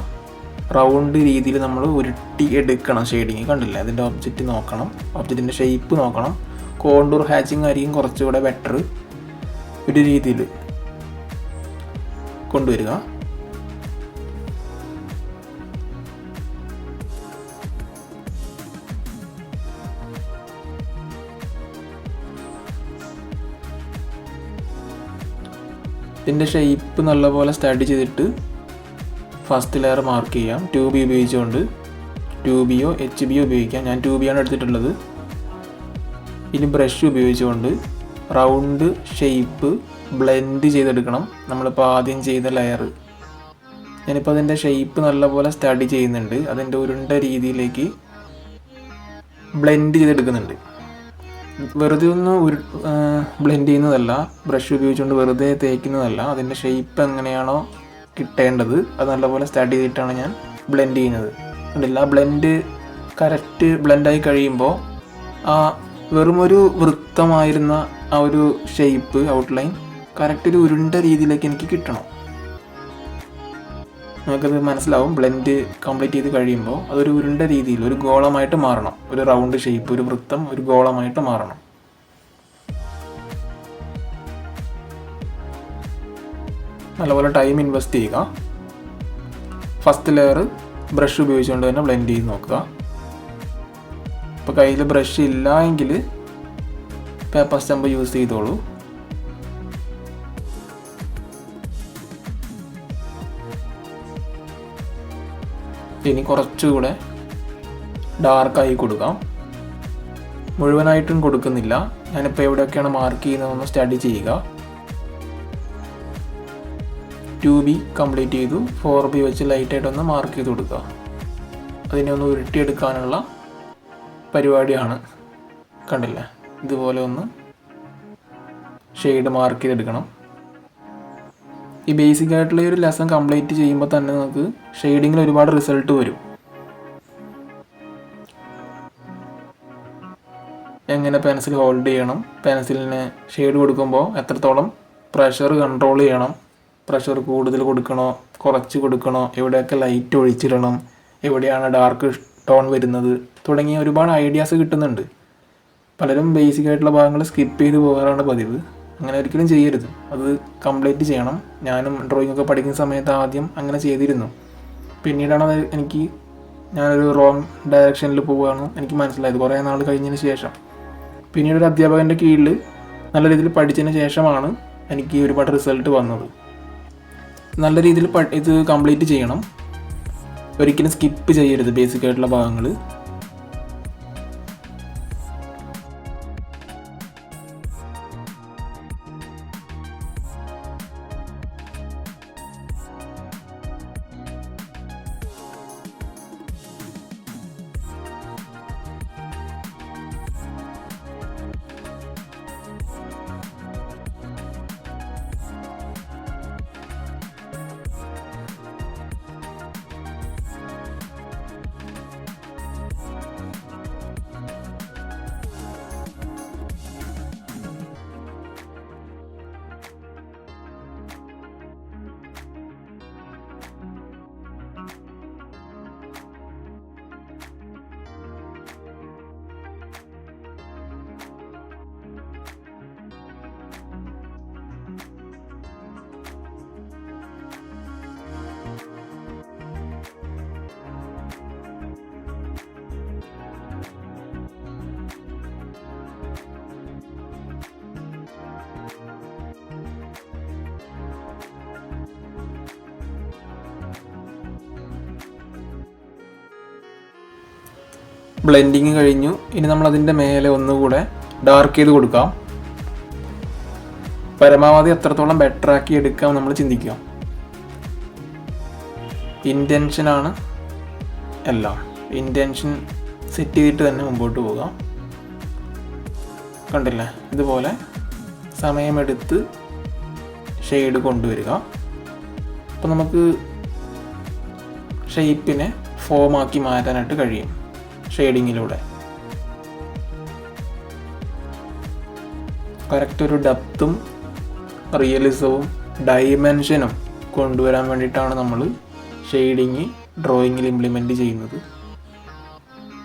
റൗണ്ട് രീതിയിൽ നമ്മൾ ഉരുട്ടി എടുക്കണം ഷെയ്ഡിങ്. കണ്ടില്ലേ, അതിൻ്റെ ഒബ്ജക്റ്റ് നോക്കണം, ഒബ്ജക്റ്റിൻ്റെ ഷേപ്പ് നോക്കണം. കോണ്ടൂർ ഹാച്ചിങ് ആയിരിക്കും കുറച്ചുകൂടെ ബെറ്റർ. ഒരു രീതിയിൽ കൊണ്ടുവരിക. ഇതിൻ്റെ ഷേപ്പ് നല്ലപോലെ സ്റ്റഡി ചെയ്തിട്ട് ഫസ്റ്റ് ലെയർ മാർക്ക് ചെയ്യാം. 2B ഉപയോഗിച്ചുകൊണ്ട് 2Bയോ HBയോ ഉപയോഗിക്കാം. ഞാൻ 2B ആണ് എടുത്തിട്ടുള്ളത്. ഇനി ബ്രഷ് ഉപയോഗിച്ചുകൊണ്ട് റൗണ്ട് ഷേപ്പ് ബ്ലെൻഡ് ചെയ്തെടുക്കണം. നമ്മളിപ്പോൾ ആദ്യം ചെയ്ത ലെയർ. ഞാനിപ്പോൾ അതിൻ്റെ ഷേപ്പ് നല്ലപോലെ സ്റ്റഡി ചെയ്യുന്നുണ്ട്. അതിൻ്റെ ഉരുണ്ട രീതിയിലേക്ക് ബ്ലെൻഡ് ചെയ്തെടുക്കുന്നുണ്ട്. വെറുതെ ഒന്ന് ബ്ലെൻഡ് ചെയ്യുന്നതല്ല, ബ്രഷ് ഉപയോഗിച്ചുകൊണ്ട് വെറുതെ തേക്കുന്നതല്ല. അതിൻ്റെ ഷേപ്പ് എങ്ങനെയാണോ കിട്ടേണ്ടത്. അത് നല്ലപോലെ സ്റ്റഡി ചെയ്തിട്ടാണ് ഞാൻ ബ്ലെൻഡ് ചെയ്യുന്നത്. കണ്ടില്ല, ആ ബ്ലെൻഡ് കറക്റ്റ് ബ്ലെൻഡായി കഴിയുമ്പോൾ ആ വെറുമൊരു വൃത്തമായിരുന്ന ആ ഒരു ഷേപ്പ് ഔട്ട്ലൈൻ കറക്റ്റ് ഒരു ഉരുണ്ട രീതിയിലേക്ക് എനിക്ക് കിട്ടണം. നമുക്കത് മനസ്സിലാവും. ബ്ലെൻഡ് കംപ്ലീറ്റ് ചെയ്ത് കഴിയുമ്പോൾ അതൊരു ഉരുണ്ട രീതിയിൽ ഒരു ഗോളമായിട്ട് മാറണം. ഒരു റൗണ്ട് ഷേപ്പ്, ഒരു വൃത്തം ഒരു ഗോളമായിട്ട് മാറണം. നല്ലപോലെ ടൈം ഇൻവെസ്റ്റ് ചെയ്യുക. ഫസ്റ്റ് ലെയർ ബ്രഷ് ഉപയോഗിച്ചുകൊണ്ട് തന്നെ ബ്ലെൻഡ് ചെയ്ത് നോക്കുക. ഇപ്പോൾ കയ്യിൽ ബ്രഷ് ഇല്ല എങ്കിൽ പേപ്പർ സ്റ്റമ്പ് യൂസ് ചെയ്തോളൂ. ഇനി കുറച്ചുകൂടെ ഡാർക്കായി കൊടുക്കാം. മുഴുവനായിട്ടും കൊടുക്കുന്നില്ല. ഞാനിപ്പോൾ എവിടെയൊക്കെയാണ് മാർക്ക് ചെയ്യുന്നതെന്ന് സ്റ്റഡി ചെയ്യുക. 2B കംപ്ലീറ്റ് ചെയ്തു. 4B വെച്ച് ലൈറ്റായിട്ടൊന്ന് മാർക്ക് ചെയ്ത് കൊടുക്കുക. അതിനെ ഒന്ന് ഉരുട്ടിയെടുക്കാനുള്ള പരിപാടിയാണ്. കണ്ടില്ല, ഇതുപോലെ ഒന്ന് ഷെയ്ഡ് മാർക്ക് ചെയ്തെടുക്കണം. ഈ ബേസിക് ആയിട്ടുള്ള ഒരു ലെസൺ കംപ്ലീറ്റ് ചെയ്യുമ്പോൾ തന്നെ നമുക്ക് ഷെയ്ഡിങ്ങിൽ ഒരുപാട് റിസൾട്ട് വരും. എങ്ങനെ പെൻസിൽ ഹോൾഡ് ചെയ്യണം, പെൻസിലിന് ഷെയ്ഡ് കൊടുക്കുമ്പോൾ എത്രത്തോളം പ്രഷർ കൺട്രോൾ ചെയ്യണം, പ്രഷർ കൂടുതൽ കൊടുക്കണോ കുറച്ച് കൊടുക്കണോ, എവിടെയൊക്കെ ലൈറ്റ് ഒഴിച്ചിടണം, എവിടെയാണ് ഡാർക്ക് ടോൺ വരുന്നത് തുടങ്ങിയ ഒരുപാട് ഐഡിയാസ് കിട്ടുന്നുണ്ട്. പലരും ബേസിക് ആയിട്ടുള്ള ഭാഗങ്ങൾ സ്കിപ്പ് ചെയ്ത് പോകാറാണ് പതിവ്. അങ്ങനെ ഒരിക്കലും ചെയ്യരുത്. അത് കംപ്ലീറ്റ് ചെയ്യണം. ഞാനും ഡ്രോയിങ് ഒക്കെ പഠിക്കുന്ന സമയത്ത് ആദ്യം അങ്ങനെ ചെയ്തിരുന്നു. പിന്നീടാണ് അത് ഞാനൊരു റോങ് ഡയറക്ഷനിൽ പോവുകയാണ് എനിക്ക് മനസ്സിലായത് കുറേ നാൾ കഴിഞ്ഞതിന് ശേഷം. പിന്നീട് ഒരു അധ്യാപകൻ്റെ കീഴിൽ നല്ല രീതിയിൽ പഠിച്ചതിന് ശേഷമാണ് എനിക്ക് ഒരുപാട് റിസൾട്ട് വന്നത്. നല്ല രീതിയിൽ ഇത് കംപ്ലീറ്റ് ചെയ്യണം. ഒരിക്കലും സ്കിപ്പ് ചെയ്യരുത് ബേസിക് ആയിട്ടുള്ള ഭാഗങ്ങൾ. ബ്ലെൻഡിങ് കഴിഞ്ഞു. ഇനി നമ്മളതിൻ്റെ മേലെ ഒന്നുകൂടെ ഡാർക്ക് ചെയ്ത് കൊടുക്കാം. പരമാവധി എത്രത്തോളം ബെറ്റർ ആക്കി എടുക്കാം നമ്മൾ ചിന്തിക്കുക. ഇൻറ്റൻഷനാണ് എല്ലാം. ഇൻറ്റൻഷൻ സെറ്റ് ചെയ്തിട്ട് തന്നെ മുമ്പോട്ട് പോകാം. കണ്ടില്ലേ, ഇതുപോലെ സമയമെടുത്ത് ഷെയ്ഡ് കൊണ്ടുവരിക. അപ്പോൾ നമുക്ക് ഷേപ്പിനെ ഫോമാക്കി മാറ്റാനായിട്ട് കഴിയും ഷെയ്ഡിങ്ങിലൂടെ. കറക്റ്റ് ഒരു ഡെപ്തും റിയലിസവും ഡൈമെൻഷനും കൊണ്ടുവരാൻ വേണ്ടിയിട്ടാണ് നമ്മൾ ഷെയ്ഡിങ് ഡ്രോയിങ്ങിൽ ഇംപ്ലിമെൻറ്റ് ചെയ്യുന്നത്.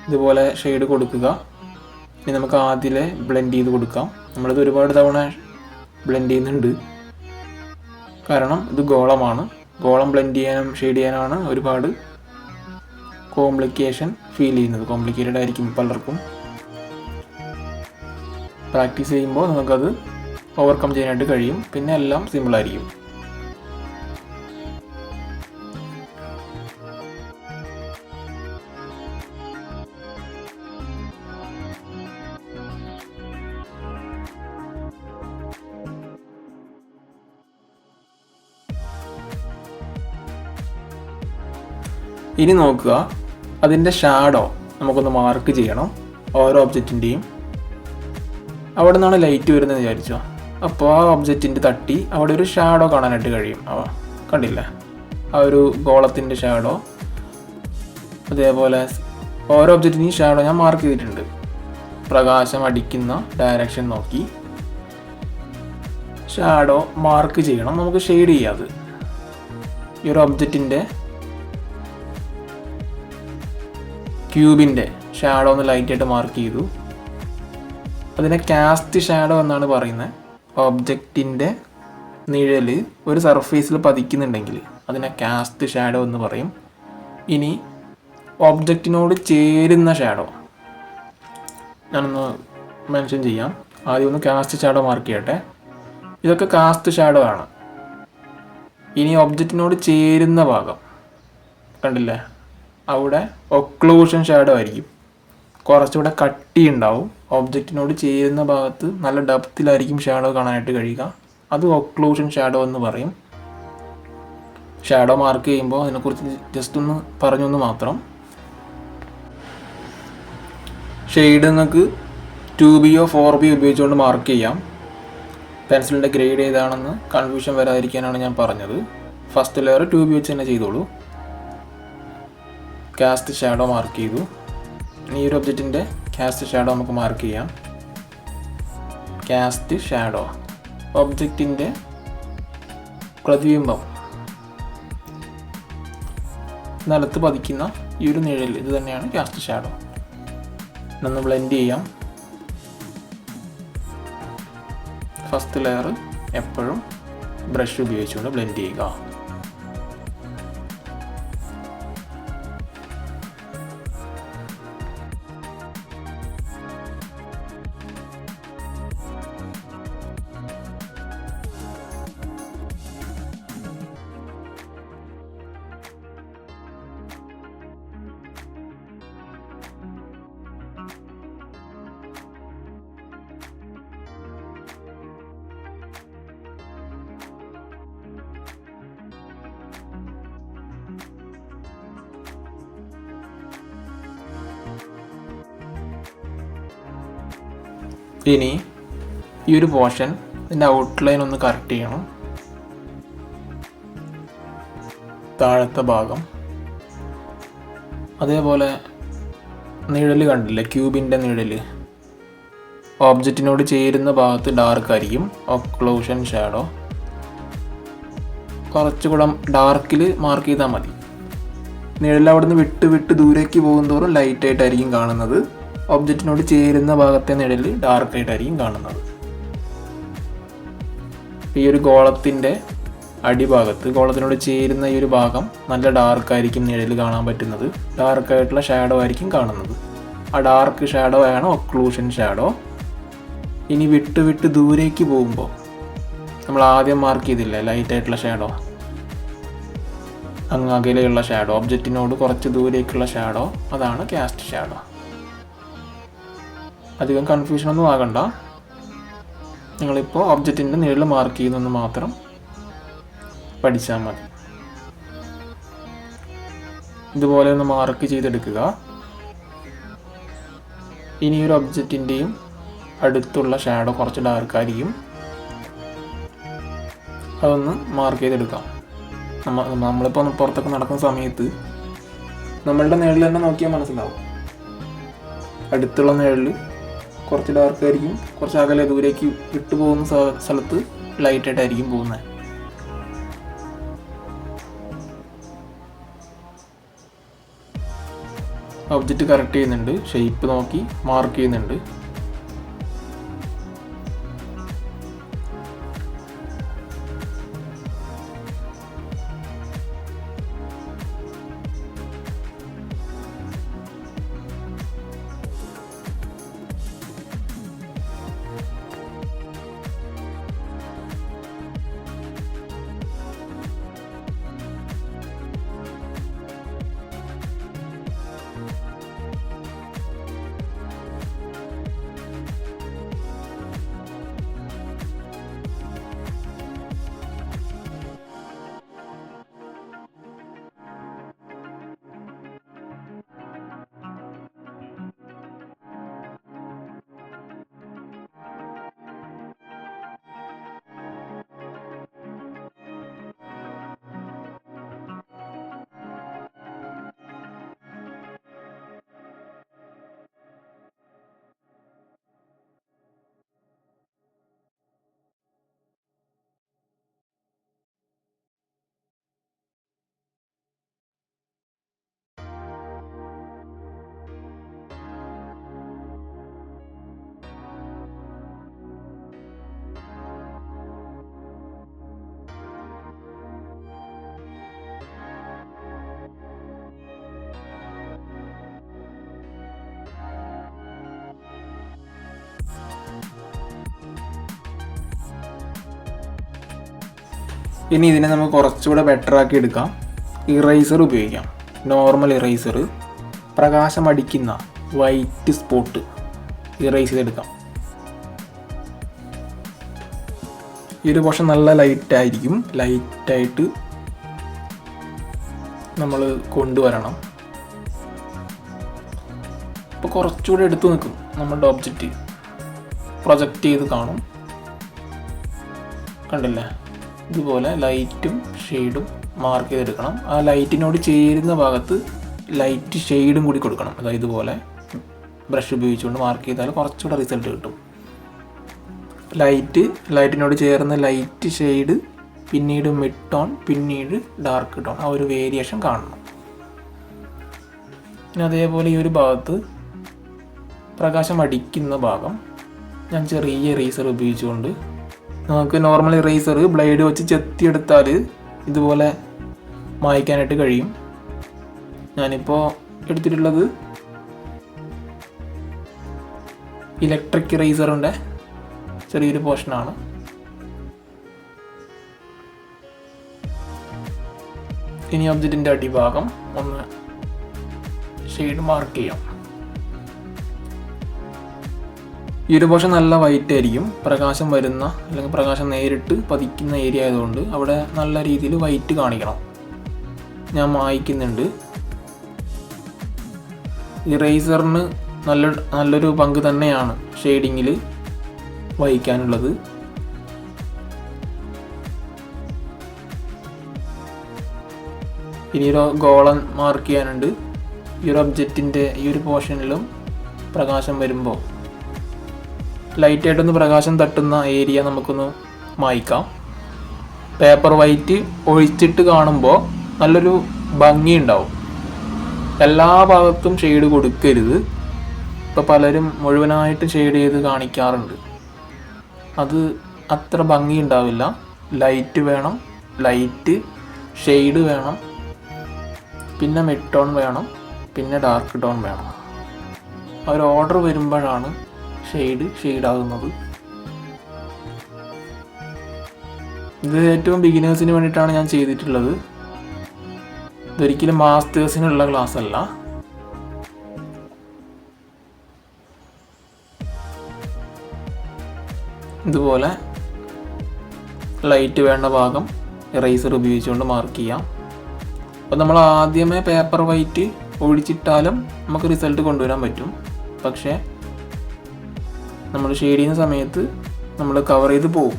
ഇതുപോലെ ഷെയ്ഡ് കൊടുക്കുക. ഇനി നമുക്ക് ആദ്യമേ ബ്ലെൻഡ് ചെയ്ത് കൊടുക്കാം. നമ്മളിത് ഒരുപാട് തവണ ബ്ലെൻഡ് ചെയ്യുന്നുണ്ട്, കാരണം ഇത് ഗോളമാണ്. ഗോളം ബ്ലെൻഡ് ചെയ്യാനും ഷെയ്ഡ് ചെയ്യാനാണ് ഒരുപാട് കോംപ്ലിക്കേഷൻ ഫീൽ ചെയ്യുന്നത്. കോംപ്ലിക്കേറ്റഡ് ആയിരിക്കും പലർക്കും. പ്രാക്ടീസ് ചെയ്യുമ്പോൾ നമുക്കത് ഓവർകം ചെയ്യാനായിട്ട് കഴിയും. പിന്നെ എല്ലാം സിമ്പിളായിരിക്കും. ഇനി നോക്കുക, അതിൻ്റെ ഷാഡോ നമുക്കൊന്ന് മാർക്ക് ചെയ്യണം. ഓരോ ഒബ്ജക്റ്റിൻ്റെയും അവിടെ നിന്നാണ് ലൈറ്റ് വരുന്നത് വിചാരിച്ചോ. അപ്പോൾ ആ ഒബ്ജക്റ്റിൻ്റെ തട്ടി അവിടെ ഒരു ഷാഡോ കാണാനായിട്ട് കഴിയും. കണ്ടില്ല, ആ ഒരു ഗോളത്തിൻ്റെ ഷാഡോ, അതേപോലെ ഓരോ ഒബ്ജക്റ്റിൻ്റെയും ഷാഡോ ഞാൻ മാർക്ക് ചെയ്തിട്ടുണ്ട്. പ്രകാശം അടിക്കുന്ന ഡയറക്ഷൻ നോക്കി ഷാഡോ മാർക്ക് ചെയ്യണം. നമുക്ക് ഷെയ്ഡ് ചെയ്യാത്. ഈ ഒരു ഒബ്ജക്റ്റിൻ്റെ ക്യൂബിൻ്റെ ഷാഡോ ഒന്ന് ലൈറ്റായിട്ട് മാർക്ക് ചെയ്തു. അതിനെ കാസ്റ്റ് ഷാഡോ എന്നാണ് പറയുന്നത്. ഒബ്ജക്റ്റിൻ്റെ നിഴൽ ഒരു സർഫേസിൽ പതിക്കുന്നുണ്ടെങ്കിൽ അതിനെ കാസ്റ്റ് ഷാഡോ എന്ന് പറയും. ഇനി ഒബ്ജക്റ്റിനോട് ചേരുന്ന ഷാഡോ ഞാനൊന്ന് മെൻഷൻ ചെയ്യാം. ആദ്യം ഒന്ന് കാസ്റ്റ് ഷാഡോ മാർക്ക് ചെയ്യട്ടെ. ഇതൊക്കെ കാസ്റ്റ് ഷാഡോ ആണ്. ഇനി ഒബ്ജക്റ്റിനോട് ചേരുന്ന ഭാഗം കണ്ടില്ലേ, അവിടെ ഒക്ലൂഷൻ ഷാഡോ ആയിരിക്കും. കുറച്ചുകൂടെ കട്ടി ഉണ്ടാവും. ഒബ്ജക്റ്റിനോട് ചേരുന്ന ഭാഗത്ത് നല്ല ഡെപ്തിലായിരിക്കും ഷാഡോ കാണാനായിട്ട് കഴിയുക. അത് ഒക്ലൂഷൻ ഷാഡോ എന്ന് പറയും. ഷാഡോ മാർക്ക് ചെയ്യുമ്പോൾ അതിനെക്കുറിച്ച് ജസ്റ്റ് ഒന്ന് പറഞ്ഞൊന്ന് മാത്രം. ഷെയ്ഡ് നിങ്ങൾക്ക് 2B-യോ 4B ഉപയോഗിച്ചുകൊണ്ട് മാർക്ക് ചെയ്യാം. പെൻസിലിൻ്റെ ഗ്രേഡ് ഏതാണെന്ന് കൺഫ്യൂഷൻ വരാതിരിക്കാനാണ് ഞാൻ പറഞ്ഞത്. ഫസ്റ്റ് ലെയർ 2B വെച്ച് തന്നെ ചെയ്തോളൂ. കാസ്റ്റ് ഷാഡോ മാർക്ക് ചെയ്തു. ഈ ഒരു ഒബ്ജക്റ്റിൻ്റെ കാസ്റ്റ് ഷാഡോ നമുക്ക് മാർക്ക് ചെയ്യാം. കാസ്റ്റ് ഷാഡോ ഒബ്ജക്റ്റിൻ്റെ പ്രതിബിംബം നിലത്ത് പതിക്കുന്ന ഈ ഒരു നിഴൽ, ഇത് തന്നെയാണ് കാസ്റ്റ് ഷാഡോ. ഒന്ന് ബ്ലെൻഡ് ചെയ്യാം. ഫസ്റ്റ് ലെയർ എപ്പോഴും ബ്രഷ് ഉപയോഗിച്ചുകൊണ്ട് ബ്ലെൻഡ് ചെയ്യുക. ഇനി ഈ ഒരു പോർഷൻ ഇതിൻ്റെ ഔട്ട്ലൈൻ ഒന്ന് കറക്റ്റ് ചെയ്യണം. താഴത്തെ ഭാഗം, അതേപോലെ നിഴൽ കണ്ടില്ലേ, ക്യൂബിൻ്റെ നിഴൽ ഓബ്ജക്റ്റിനോട് ചേരുന്ന ഭാഗത്ത് ഡാർക്ക് ആയിരിക്കും. ഒക്ലൂഷൻ ഷാഡോ കുറച്ചുകൂടെ ഡാർക്കിൽ മാർക്ക് ചെയ്താൽ മതി. നിഴൽ അവിടെ നിന്ന് വിട്ട് വിട്ട് ദൂരേക്ക് പോകുന്തോറും ലൈറ്റായിട്ടായിരിക്കും കാണുന്നത്. ഒബ്ജക്റ്റിനോട് ചേരുന്ന ഭാഗത്തെ നിഴൽ ഡാർക്കായിട്ടായിരിക്കും കാണുന്നത്. ഈ ഒരു ഗോളത്തിൻ്റെ അടിഭാഗത്ത് ഗോളത്തിനോട് ചേരുന്ന ഈ ഒരു ഭാഗം നല്ല ഡാർക്കായിരിക്കും നിഴൽ കാണാൻ പറ്റുന്നത്. ഡാർക്കായിട്ടുള്ള ഷാഡോ ആയിരിക്കും കാണുന്നത്. ആ ഡാർക്ക് ഷാഡോ ആണ് ഒക്ലൂഷൻ ഷാഡോ. ഇനി വിട്ട് വിട്ട് ദൂരേക്ക് പോകുമ്പോൾ നമ്മൾ ആദ്യം മാർക്ക് ചെയ്തില്ലേ ലൈറ്റായിട്ടുള്ള ഷാഡോ, അങ്ങ് അകലെയുള്ള ഷാഡോ, ഒബ്ജക്റ്റിനോട് കുറച്ച് ദൂരേക്കുള്ള ഷാഡോ, അതാണ് കാസ്റ്റ് ഷാഡോ. അധികം കൺഫ്യൂഷനൊന്നും ആകണ്ട. നിങ്ങളിപ്പോൾ ഒബ്ജക്റ്റിൻ്റെ നിഴൽ മാർക്ക് ചെയ്യുന്നെന്ന് മാത്രം പഠിച്ചാൽ മതി. ഇതുപോലെ ഒന്ന് മാർക്ക് ചെയ്തെടുക്കുക. ഇനി ഒരു ഒബ്ജക്റ്റിൻ്റെയും അടുത്തുള്ള ഷാഡോ കുറച്ച് ഡാർക്കായിരിക്കും. അതൊന്ന് മാർക്ക് ചെയ്തെടുക്കാം. നമ്മളിപ്പോൾ ഒന്ന് പുറത്തൊക്കെ നടക്കുന്ന സമയത്ത് നമ്മളുടെ നിഴൽ തന്നെ നോക്കിയാൽ മനസ്സിലാവും. അടുത്തുള്ള നിഴൽ കുറച്ച് ഡാർക്കായിരിക്കും, കുറച്ച് അകലെ ദൂരേക്ക് വിട്ടുപോകുന്ന സ്ഥലത്ത് ലൈറ്റായിട്ടായിരിക്കും പോകുന്നത്. ഒബ്ജക്റ്റ് കറക്റ്റ് ചെയ്യുന്നുണ്ട്, ഷേപ്പ് നോക്കി മാർക്ക് ചെയ്യുന്നുണ്ട്. ഇനി ഇതിനെ നമുക്ക് കുറച്ചുകൂടെ ബെറ്റർ ആക്കി എടുക്കാം. ഇറേസർ ഉപയോഗിക്കാം. നോർമൽ ഇറേസർ പ്രകാശം അടിക്കുന്ന വൈറ്റ് സ്പോട്ട് ഇറേസ് ചെയ്തെടുക്കാം. ഈ ഒരു പോർഷൻ നല്ല ലൈറ്റായിരിക്കും. ലൈറ്റായിട്ട് നമ്മൾ കൊണ്ടുവരണം. അപ്പോൾ കുറച്ചുകൂടെ എടുത്തു നിൽക്കും. നമ്മുടെ ഒബ്ജക്റ്റ് പ്രൊജക്റ്റ് ചെയ്ത് കാണും. കണ്ടില്ലേ? ഇതുപോലെ ലൈറ്റും ഷെയ്ഡും മാർക്ക് ചെയ്തെടുക്കണം. ആ ലൈറ്റിനോട് ചേരുന്ന ഭാഗത്ത് ലൈറ്റ് ഷെയ്ഡും കൂടി കൊടുക്കണം. അതായത് ഇതുപോലെ ബ്രഷ് ഉപയോഗിച്ചുകൊണ്ട് മാർക്ക് ചെയ്താൽ കുറച്ചുകൂടെ റിസൾട്ട് കിട്ടും. ലൈറ്റിനോട് ചേർന്ന ലൈറ്റ് ഷെയ്ഡ്, പിന്നീട് മിഡ് ടോൺ, പിന്നീട് ഡാർക്ക് ടോൺ, ആ ഒരു വേരിയേഷൻ കാണണം. പിന്നെ അതേപോലെ ഈ ഒരു ഭാഗത്ത് പ്രകാശം അടിക്കുന്ന ഭാഗം ഞാൻ ചെറിയ ഇറേസർ ഉപയോഗിച്ചുകൊണ്ട്, നമുക്ക് നോർമൽ ഇറേസർ ബ്ലേഡ് വെച്ച് ചെത്തിയെടുത്താൽ ഇതുപോലെ മായ്ക്കാനായിട്ട് കഴിയും. ഞാനിപ്പോൾ എടുത്തിട്ടുള്ളത് ഇലക്ട്രിക് ഇറേസറിൻ്റെ ചെറിയൊരു പോർഷനാണ്. ഇനി ഒബ്ജക്റ്റിൻ്റെ അടിഭാഗം ഒന്ന് ഷെയ്ഡ് മാർക്ക് ചെയ്യാം. ഈ ഒരു പോർഷൻ നല്ല വൈറ്റ് ആയിരിക്കും. പ്രകാശം വരുന്ന അല്ലെങ്കിൽ പ്രകാശം നേരിട്ട് പതിക്കുന്ന ഏരിയ ആയതുകൊണ്ട് അവിടെ നല്ല രീതിയിൽ വൈറ്റ് കാണിക്കണം. ഞാൻ മായ്ക്കുന്നുണ്ട്. ഇറേസറിന് നല്ലൊരു പങ്ക് തന്നെയാണ് ഷെയ്ഡിങ്ങിൽ വഹിക്കാനുള്ളത്. ഇനി ഒരു ഗോളൻ മാർക്ക് ചെയ്യാനുണ്ട്. ഈ ഒരു ഒബ്ജക്റ്റിൻ്റെ ഈ ഒരു പോർഷനിലും പ്രകാശം വരുമ്പോൾ ലൈറ്റായിട്ടൊന്ന് പ്രകാശം തട്ടുന്ന ഏരിയ നമുക്കൊന്ന് മായ്ക്കാം. പേപ്പർ വൈറ്റ് ഒഴിച്ചിട്ട് കാണുമ്പോൾ നല്ലൊരു ഭംഗി ഉണ്ടാവും. എല്ലാ ഭാഗത്തും ഷെയ്ഡ് കൊടുക്കരുത്. ഇപ്പോൾ പലരും മുഴുവനായിട്ട് ഷെയ്ഡ് ചെയ്ത് കാണിക്കാറുണ്ട്. അത് അത്ര ഭംഗി ഉണ്ടാവില്ല. ലൈറ്റ് വേണം, ലൈറ്റ് ഷെയ്ഡ് വേണം, പിന്നെ മിഡ് ടോൺ വേണം, പിന്നെ ഡാർക്ക് ടോൺ വേണം. ആ ഒരു ഓർഡർ വരുമ്പോഴാണ് ഷെയ്ഡാകുന്നത്. ഇത് ഏറ്റവും ബിഗിനേഴ്സിന് വേണ്ടിയിട്ടാണ് ഞാൻ ചെയ്തിട്ടുള്ളത്. ഇതൊരിക്കലും മാസ്റ്റേഴ്സിനുള്ള ക്ലാസ് അല്ല. ഇതുപോലെ ലൈറ്റ് വേണ്ട ഭാഗം ഇറേസർ ഉപയോഗിച്ചുകൊണ്ട് മാർക്ക് ചെയ്യാം. അപ്പോൾ നമ്മൾ ആദ്യമേ പേപ്പർ വൈറ്റ് ഒഴിച്ചിട്ടാലും നമുക്ക് റിസൾട്ട് കൊണ്ടുവരാൻ പറ്റും. പക്ഷേ നമ്മൾ ഷെയ്ഡ് ചെയ്യുന്ന സമയത്ത് നമ്മൾ കവർ ചെയ്ത് പോകും.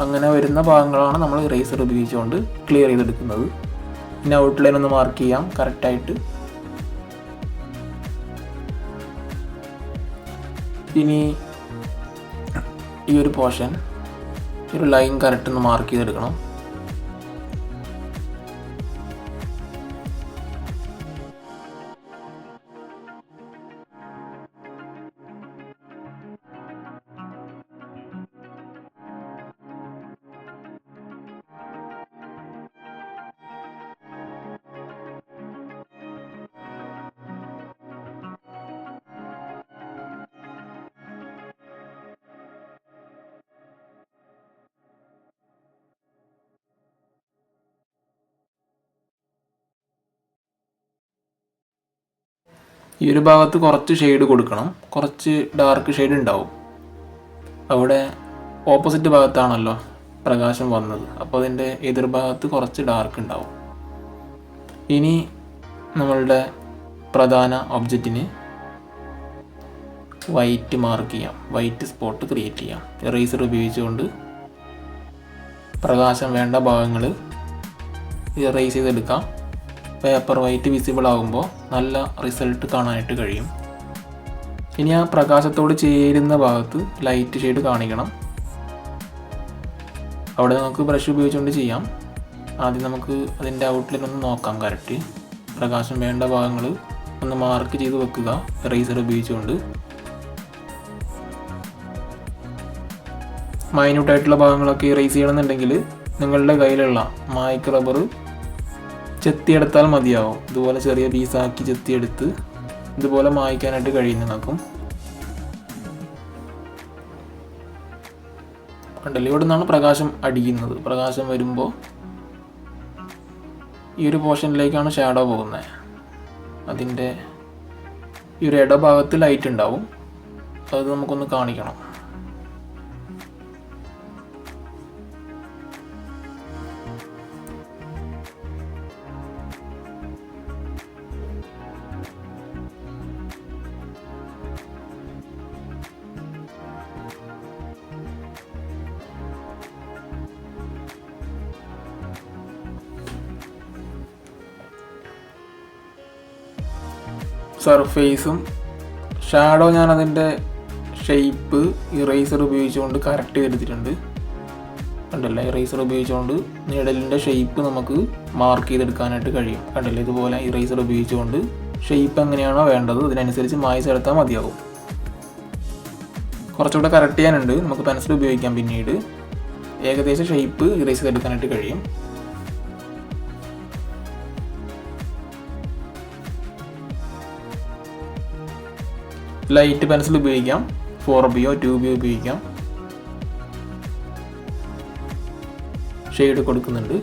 അങ്ങനെ വരുന്ന ഭാഗങ്ങളാണ് നമ്മൾ ഇറേസർ ഉപയോഗിച്ചുകൊണ്ട് ക്ലിയർ ചെയ്തെടുക്കുന്നത്. പിന്നെ ഔട്ട്ലൈൻ ഒന്ന് മാർക്ക് ചെയ്യാം കറക്റ്റായിട്ട്. ഇനി ഈ ഒരു പോർഷൻ, ഈ ഒരു ലൈൻ കറക്റ്റ് ഒന്ന് മാർക്ക് ചെയ്തെടുക്കണം. ഈ ഒരു ഭാഗത്ത് കുറച്ച് ഷെയ്ഡ് കൊടുക്കണം. കുറച്ച് ഡാർക്ക് ഷെയ്ഡ് ഉണ്ടാവും. അവിടെ ഓപ്പോസിറ്റ് ഭാഗത്താണല്ലോ പ്രകാശം വന്നത്, അപ്പോൾ അതിൻ്റെ എതിർഭാഗത്ത് കുറച്ച് ഡാർക്ക് ഉണ്ടാവും. ഇനി നമ്മളുടെ പ്രധാന ഒബ്ജക്റ്റിന് വൈറ്റ് മാർക്ക് ചെയ്യാം. വൈറ്റ് സ്പോട്ട് ക്രിയേറ്റ് ചെയ്യാം. ഇറേസർ ഉപയോഗിച്ചുകൊണ്ട് പ്രകാശം വേണ്ട ഭാഗങ്ങൾ ഇറേസ് ചെയ്തെടുക്കാം. പേപ്പർ വൈറ്റ് വിസിബിൾ ആകുമ്പോൾ നല്ല റിസൾട്ട് കാണാനായിട്ട് കഴിയും. ഇനി ആ പ്രകാശത്തോട് ചേരുന്ന ഭാഗത്ത് ലൈറ്റ് ഷെയ്ഡ് കാണിക്കണം. അവിടെ നമുക്ക് ബ്രഷ് ഉപയോഗിച്ചുകൊണ്ട് ചെയ്യാം. ആദ്യം നമുക്ക് അതിൻ്റെ ഔട്ട്ലൈൻ ഒന്ന് നോക്കാം. കറക്റ്റ് പ്രകാശം വേണ്ട ഭാഗങ്ങൾ ഒന്ന് മാർക്ക് ചെയ്ത് വെക്കുക ഇറേസർ ഉപയോഗിച്ചുകൊണ്ട്. മൈന്യൂട്ടായിട്ടുള്ള ഭാഗങ്ങളൊക്കെ ഇറേസ് ചെയ്യണമെന്നുണ്ടെങ്കിൽ നിങ്ങളുടെ കയ്യിലുള്ള മായ്ക്ക് റബ്ബർ ചെത്തിയെടുത്താൽ മതിയാവും. ഇതുപോലെ ചെറിയ പീസാക്കി ചെത്തിയെടുത്ത് ഇതുപോലെ മായ്ക്കാനായിട്ട് കഴിയും. നിങ്ങൾക്കും ഉണ്ടല്ലോ, ഇവിടെ നിന്നാണ് പ്രകാശം അടിക്കുന്നത്. പ്രകാശം വരുമ്പോൾ ഈ ഒരു പോർഷനിലേക്കാണ് ഷാഡോ പോകുന്നത്. അതിൻ്റെ ഈ ഒരു ഇടഭാഗത്ത് ലൈറ്റ് ഉണ്ടാവും, അത് നമുക്കൊന്ന് കാണിക്കണം. സർഫേസും ഷാഡോ ഞാൻ അതിൻ്റെ ഷേപ്പ് ഇറേസർ ഉപയോഗിച്ചുകൊണ്ട് കറക്റ്റ് ചെയ്തെടുത്തിട്ടുണ്ട്. കണ്ടല്ലേ, ഇറേസർ ഉപയോഗിച്ചുകൊണ്ട് നിഴലിൻ്റെ ഷേപ്പ് നമുക്ക് മാർക്ക് ചെയ്തെടുക്കാനായിട്ട് കഴിയും. കണ്ടല്ലേ, ഇതുപോലെ ഇറേസർ ഉപയോഗിച്ചുകൊണ്ട് ഷേപ്പ് എങ്ങനെയാണോ വേണ്ടത് അതിനനുസരിച്ച് മായ്ച്ചെടുത്താൽ മതിയാകും. കുറച്ചുകൂടെ കറക്റ്റ് ചെയ്യാനുണ്ട്, നമുക്ക് പെൻസിൽ ഉപയോഗിക്കാം പിന്നീട്. ഏകദേശം ഷേപ്പ് ഇറേസ് ചെയ്തെടുക്കാനായിട്ട് കഴിയും. ലൈറ്റ് പെൻസിൽ ഉപയോഗിക്കാം, 4Bയോ 2B ഉപയോഗിക്കാം. ഷെയ്ഡ് കൊടുക്കുന്നുണ്ട്.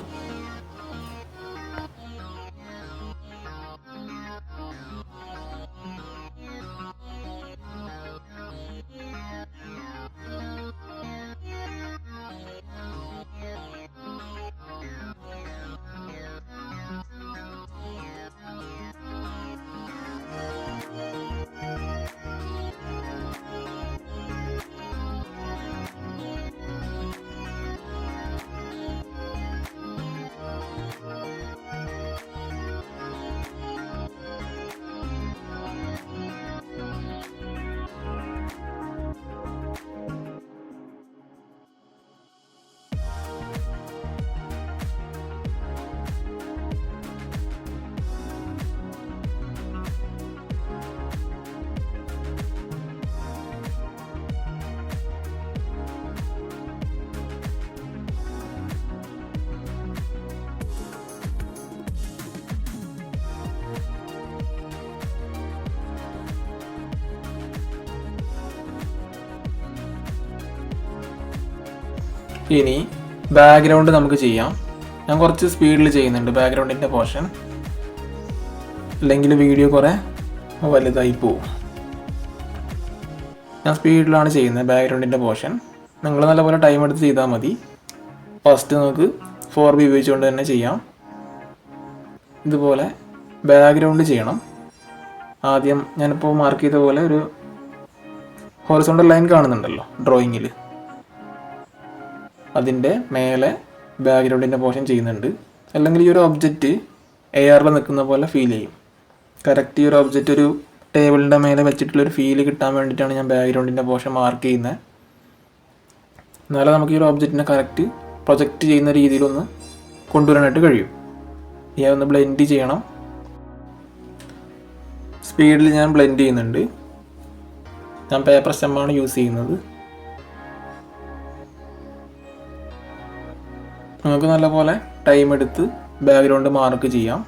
ഇനി ബാക്ക്ഗ്രൗണ്ട് നമുക്ക് ചെയ്യാം. ഞാൻ കുറച്ച് സ്പീഡിൽ ചെയ്യുന്നുണ്ട് ബാക്ക്ഗ്രൗണ്ടിൻ്റെ പോർഷൻ, അല്ലെങ്കിൽ വീഡിയോ കുറേ വലുതായി പോവും. ഞാൻ സ്പീഡിലാണ് ചെയ്യുന്നത് ബാക്ക്ഗ്രൗണ്ടിൻ്റെ പോർഷൻ. നിങ്ങൾ നല്ലപോലെ ടൈം എടുത്ത് ചെയ്താൽ മതി. ഫസ്റ്റ് നമുക്ക് 4B ഉപയോഗിച്ചുകൊണ്ട് തന്നെ ചെയ്യാം. ഇതുപോലെ ബാക്ക്ഗ്രൗണ്ട് ചെയ്യണം. ആദ്യം ഞാനിപ്പോൾ മാർക്ക് ചെയ്ത പോലെ ഒരു ഹൊറിസോണ്ടൽ ലൈൻ കാണുന്നുണ്ടല്ലോ ഡ്രോയിങ്ങിൽ, അതിൻ്റെ മേലെ ബാക്ക്ഗ്രൗണ്ടിൻ്റെ പോർഷൻ ചെയ്യുന്നുണ്ട്. അല്ലെങ്കിൽ ഈ ഒരു ഒബ്ജക്റ്റ് എയറിൽ നിൽക്കുന്ന പോലെ ഫീൽ ചെയ്യും. കറക്റ്റ് ഈ ഒരു ഒബ്ജക്റ്റ് ഒരു ടേബിളിൻ്റെ മേലെ വെച്ചിട്ടുള്ളൊരു ഫീല് കിട്ടാൻ വേണ്ടിയിട്ടാണ് ഞാൻ ബാക്ക്ഗ്രൗണ്ടിൻ്റെ പോർഷൻ മാർക്ക് ചെയ്യുന്നത്. എന്നാലേ നമുക്ക് ഈ ഒരു ഒബ്ജക്റ്റിനെ കറക്റ്റ് പ്രൊജക്റ്റ് ചെയ്യുന്ന രീതിയിലൊന്ന് കൊണ്ടുവരാനായിട്ട് കഴിയും. ഈ ഒന്ന് ബ്ലെൻഡ് ചെയ്യണം. സ്പീഡിൽ ഞാൻ ബ്ലെൻഡ് ചെയ്യുന്നുണ്ട്. ഞാൻ പേപ്പർ സ്റ്റെമ്മാണ് യൂസ് ചെയ്യുന്നത്. നമുക്ക് നല്ലപോലെ ടൈം എടുത്ത് ബാക്ക്ഗ്രൗണ്ട് മാർക്ക് ചെയ്യാം.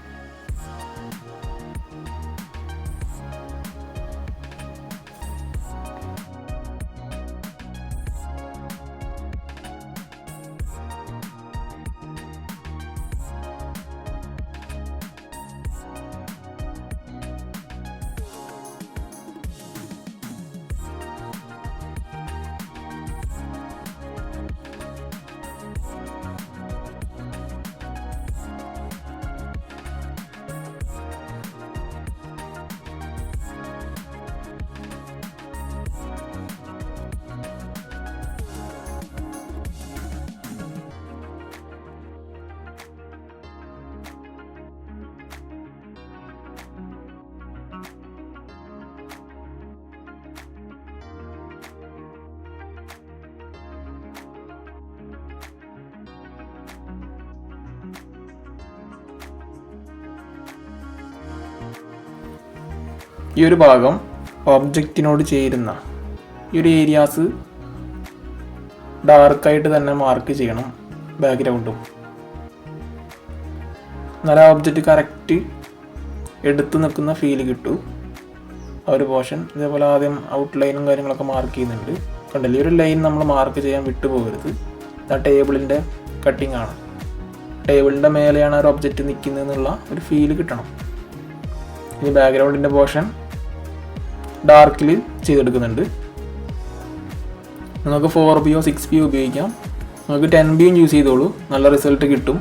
ഈ ഒരു ഭാഗം ഒബ്ജക്റ്റിനോട് ചേരുന്ന ഈ ഒരു ഏരിയാസ് ഡാർക്കായിട്ട് തന്നെ മാർക്ക് ചെയ്യണം ബാക്ക്ഗ്രൗണ്ടും. എന്നാൽ ആ ഒബ്ജക്റ്റ് കറക്റ്റ് എടുത്ത് നിൽക്കുന്ന ഫീല് കിട്ടും. ആ ഒരു പോർഷൻ ഇതേപോലെ ആദ്യം ഔട്ട്ലൈനും കാര്യങ്ങളൊക്കെ മാർക്ക് ചെയ്യുന്നുണ്ട്. കണ്ടില്ലേ, ഒരു ലൈൻ നമ്മൾ മാർക്ക് ചെയ്യാൻ വിട്ടുപോകരുത്. ആ ടേബിളിൻ്റെ കട്ടിംഗ് ആണ്. ടേബിളിൻ്റെ മേലെയാണ് ആ ഒരു ഒബ്ജക്റ്റ് നിൽക്കുന്നതെന്നുള്ള ഒരു ഫീല് കിട്ടണം. ഇനി ബാക്ക്ഗ്രൗണ്ടിൻ്റെ പോർഷൻ ഡാർക്കിൽ ചെയ്തെടുക്കുന്നുണ്ട്. നമുക്ക് 4B 6B ഉപയോഗിക്കാം. നമുക്ക് 10B യൂസ് ചെയ്തോളൂ, നല്ല റിസൾട്ട് കിട്ടും.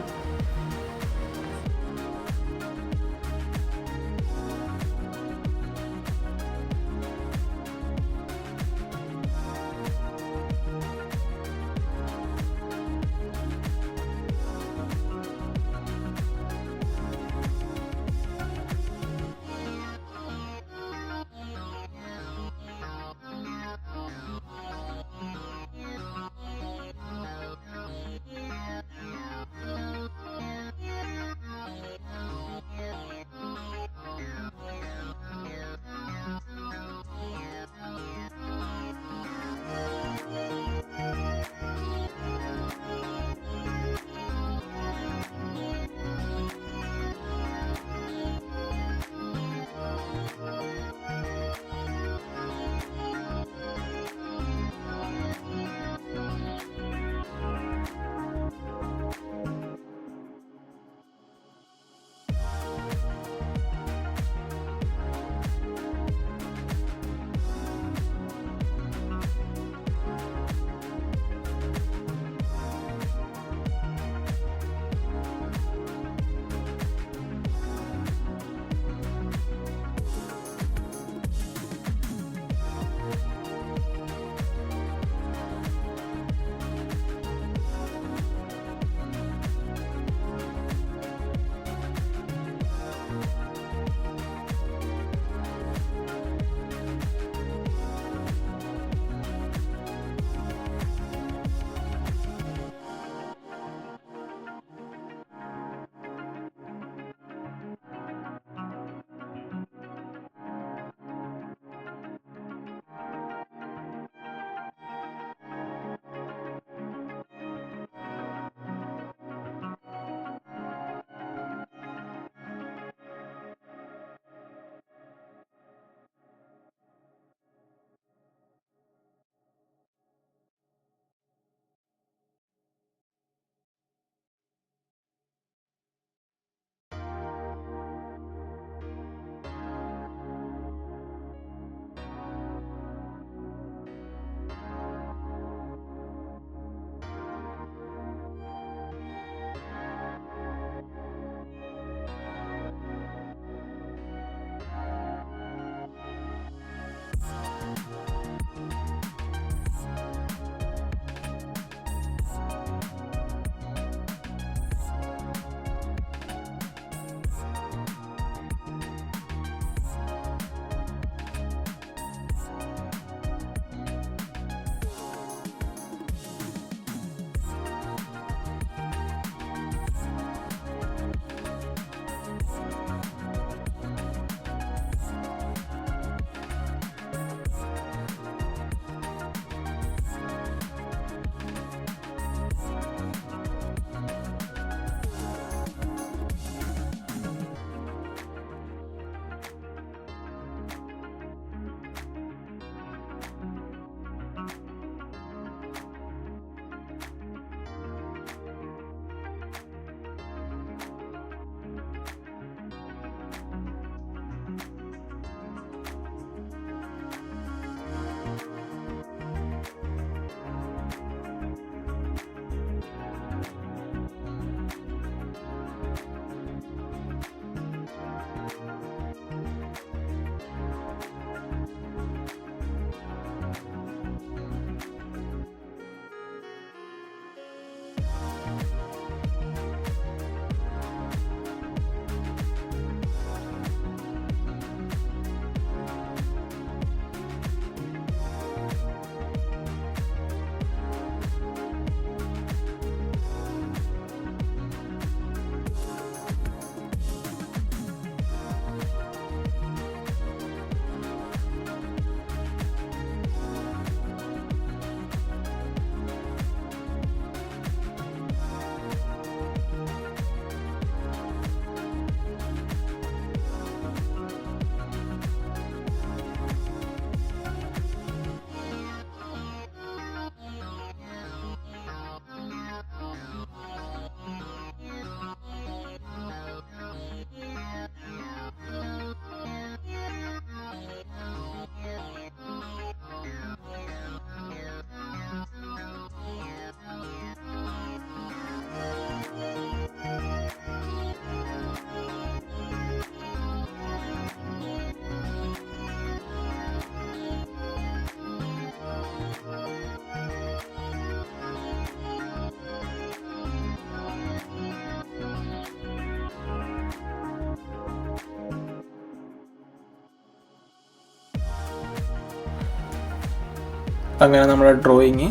അങ്ങനെ നമ്മുടെ ഡ്രോയിങ്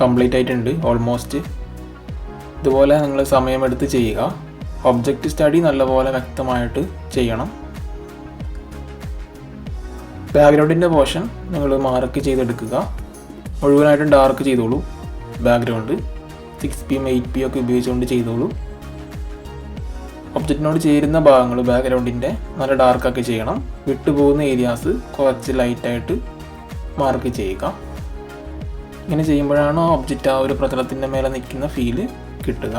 കംപ്ലീറ്റ് ആയിട്ടുണ്ട് ഓൾമോസ്റ്റ്. ഇതുപോലെ നിങ്ങൾ സമയമെടുത്ത് ചെയ്യുക. ഒബ്ജക്റ്റ് സ്റ്റഡി നല്ലപോലെ വ്യക്തമായിട്ട് ചെയ്യണം. ബാക്ക്ഗ്രൗണ്ടിൻ്റെ പോർഷൻ നിങ്ങൾ മാർക്ക് ചെയ്തെടുക്കുക. മുഴുവനായിട്ടും ഡാർക്ക് ചെയ്തോളൂ. ബാക്ക്ഗ്രൗണ്ട് 6pm 8pm ഒക്കെ ഉപയോഗിച്ചുകൊണ്ട് ചെയ്തോളൂ. ഒബ്ജക്റ്റിനോട് ചേരുന്ന ഭാഗങ്ങൾ ബാക്ക്ഗ്രൗണ്ടിൻ്റെ നല്ല ഡാർക്കാക്കി ചെയ്യണം. വിട്ടുപോകുന്ന ഏരിയാസ് കുറച്ച് ലൈറ്റായിട്ട് മാർക്ക് ചെയ്യുക. ഇങ്ങനെ ചെയ്യുമ്പോഴാണ് ഒബ്ജക്റ്റ് ആ ഒരു പ്രതലത്തിൻ്റെ മേലെ നിൽക്കുന്ന ഫീല് കിട്ടുക.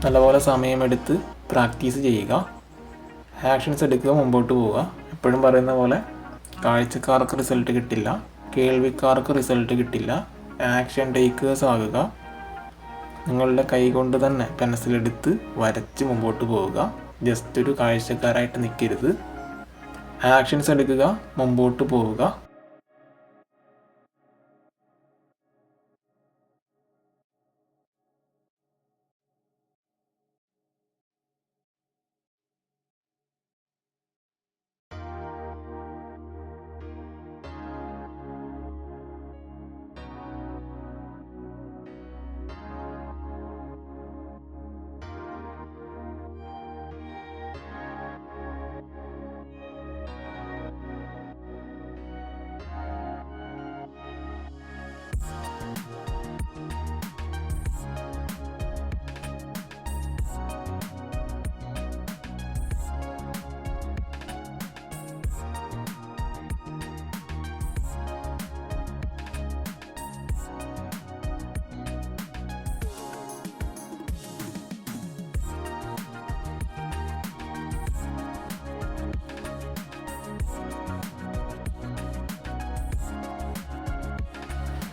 നല്ലപോലെ സമയമെടുത്ത് പ്രാക്ടീസ് ചെയ്യുക. ആക്ഷൻസ് എടുക്കുക, മുമ്പോട്ട് പോവുക. എപ്പോഴും പറയുന്ന പോലെ കാഴ്ചക്കാർക്ക് റിസൾട്ട് കിട്ടില്ല, കേൾവിക്കാർക്ക് റിസൾട്ട് കിട്ടില്ല. ആക്ഷൻ ടേക്കേഴ്സ് ആകുക. നിങ്ങളുടെ കൈ കൊണ്ട് തന്നെ പെൻസിലെടുത്ത് വരച്ച് മുമ്പോട്ട് പോവുക. ജസ്റ്റ് ഒരു കാഴ്ചക്കാരായിട്ട് നിൽക്കരുത്. ആക്ഷൻസ് എടുക്കുക, മുമ്പോട്ട് പോവുക.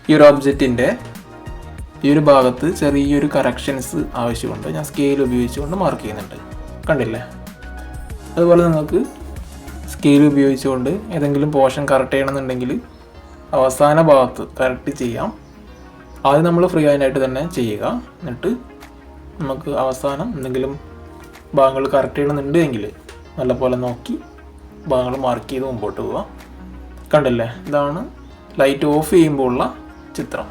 ഈ ഒരു ഒബ്ജക്റ്റിൻ്റെ ഈ ഒരു ഭാഗത്ത് ചെറിയൊരു കറക്ഷൻസ് ആവശ്യമുണ്ട്. ഞാൻ സ്കെയിൽ ഉപയോഗിച്ചുകൊണ്ട് മാർക്ക് ചെയ്യുന്നുണ്ട്. കണ്ടില്ലേ? അതുപോലെ നിങ്ങൾക്ക് സ്കെയിൽ ഉപയോഗിച്ചുകൊണ്ട് ഏതെങ്കിലും പോർഷൻ കറക്റ്റ് ചെയ്യണമെന്നുണ്ടെങ്കിൽ അവസാന ഭാഗത്ത് കറക്റ്റ് ചെയ്യാം. ആദ്യം നമ്മൾ ഫ്രീ ആയിട്ട് തന്നെ ചെയ്യുക. എന്നിട്ട് നമുക്ക് അവസാനം എന്തെങ്കിലും ഭാഗങ്ങൾ കറക്റ്റ് ചെയ്യണമെന്നുണ്ടെങ്കിൽ നല്ലപോലെ നോക്കി ഭാഗങ്ങൾ മാർക്ക് ചെയ്ത് മുമ്പോട്ട് പോവുക. കണ്ടില്ലേ? ഇതാണ് ലൈറ്റ് ഓഫ് ചെയ്യുമ്പോൾ ഉള്ള ചിത്രം.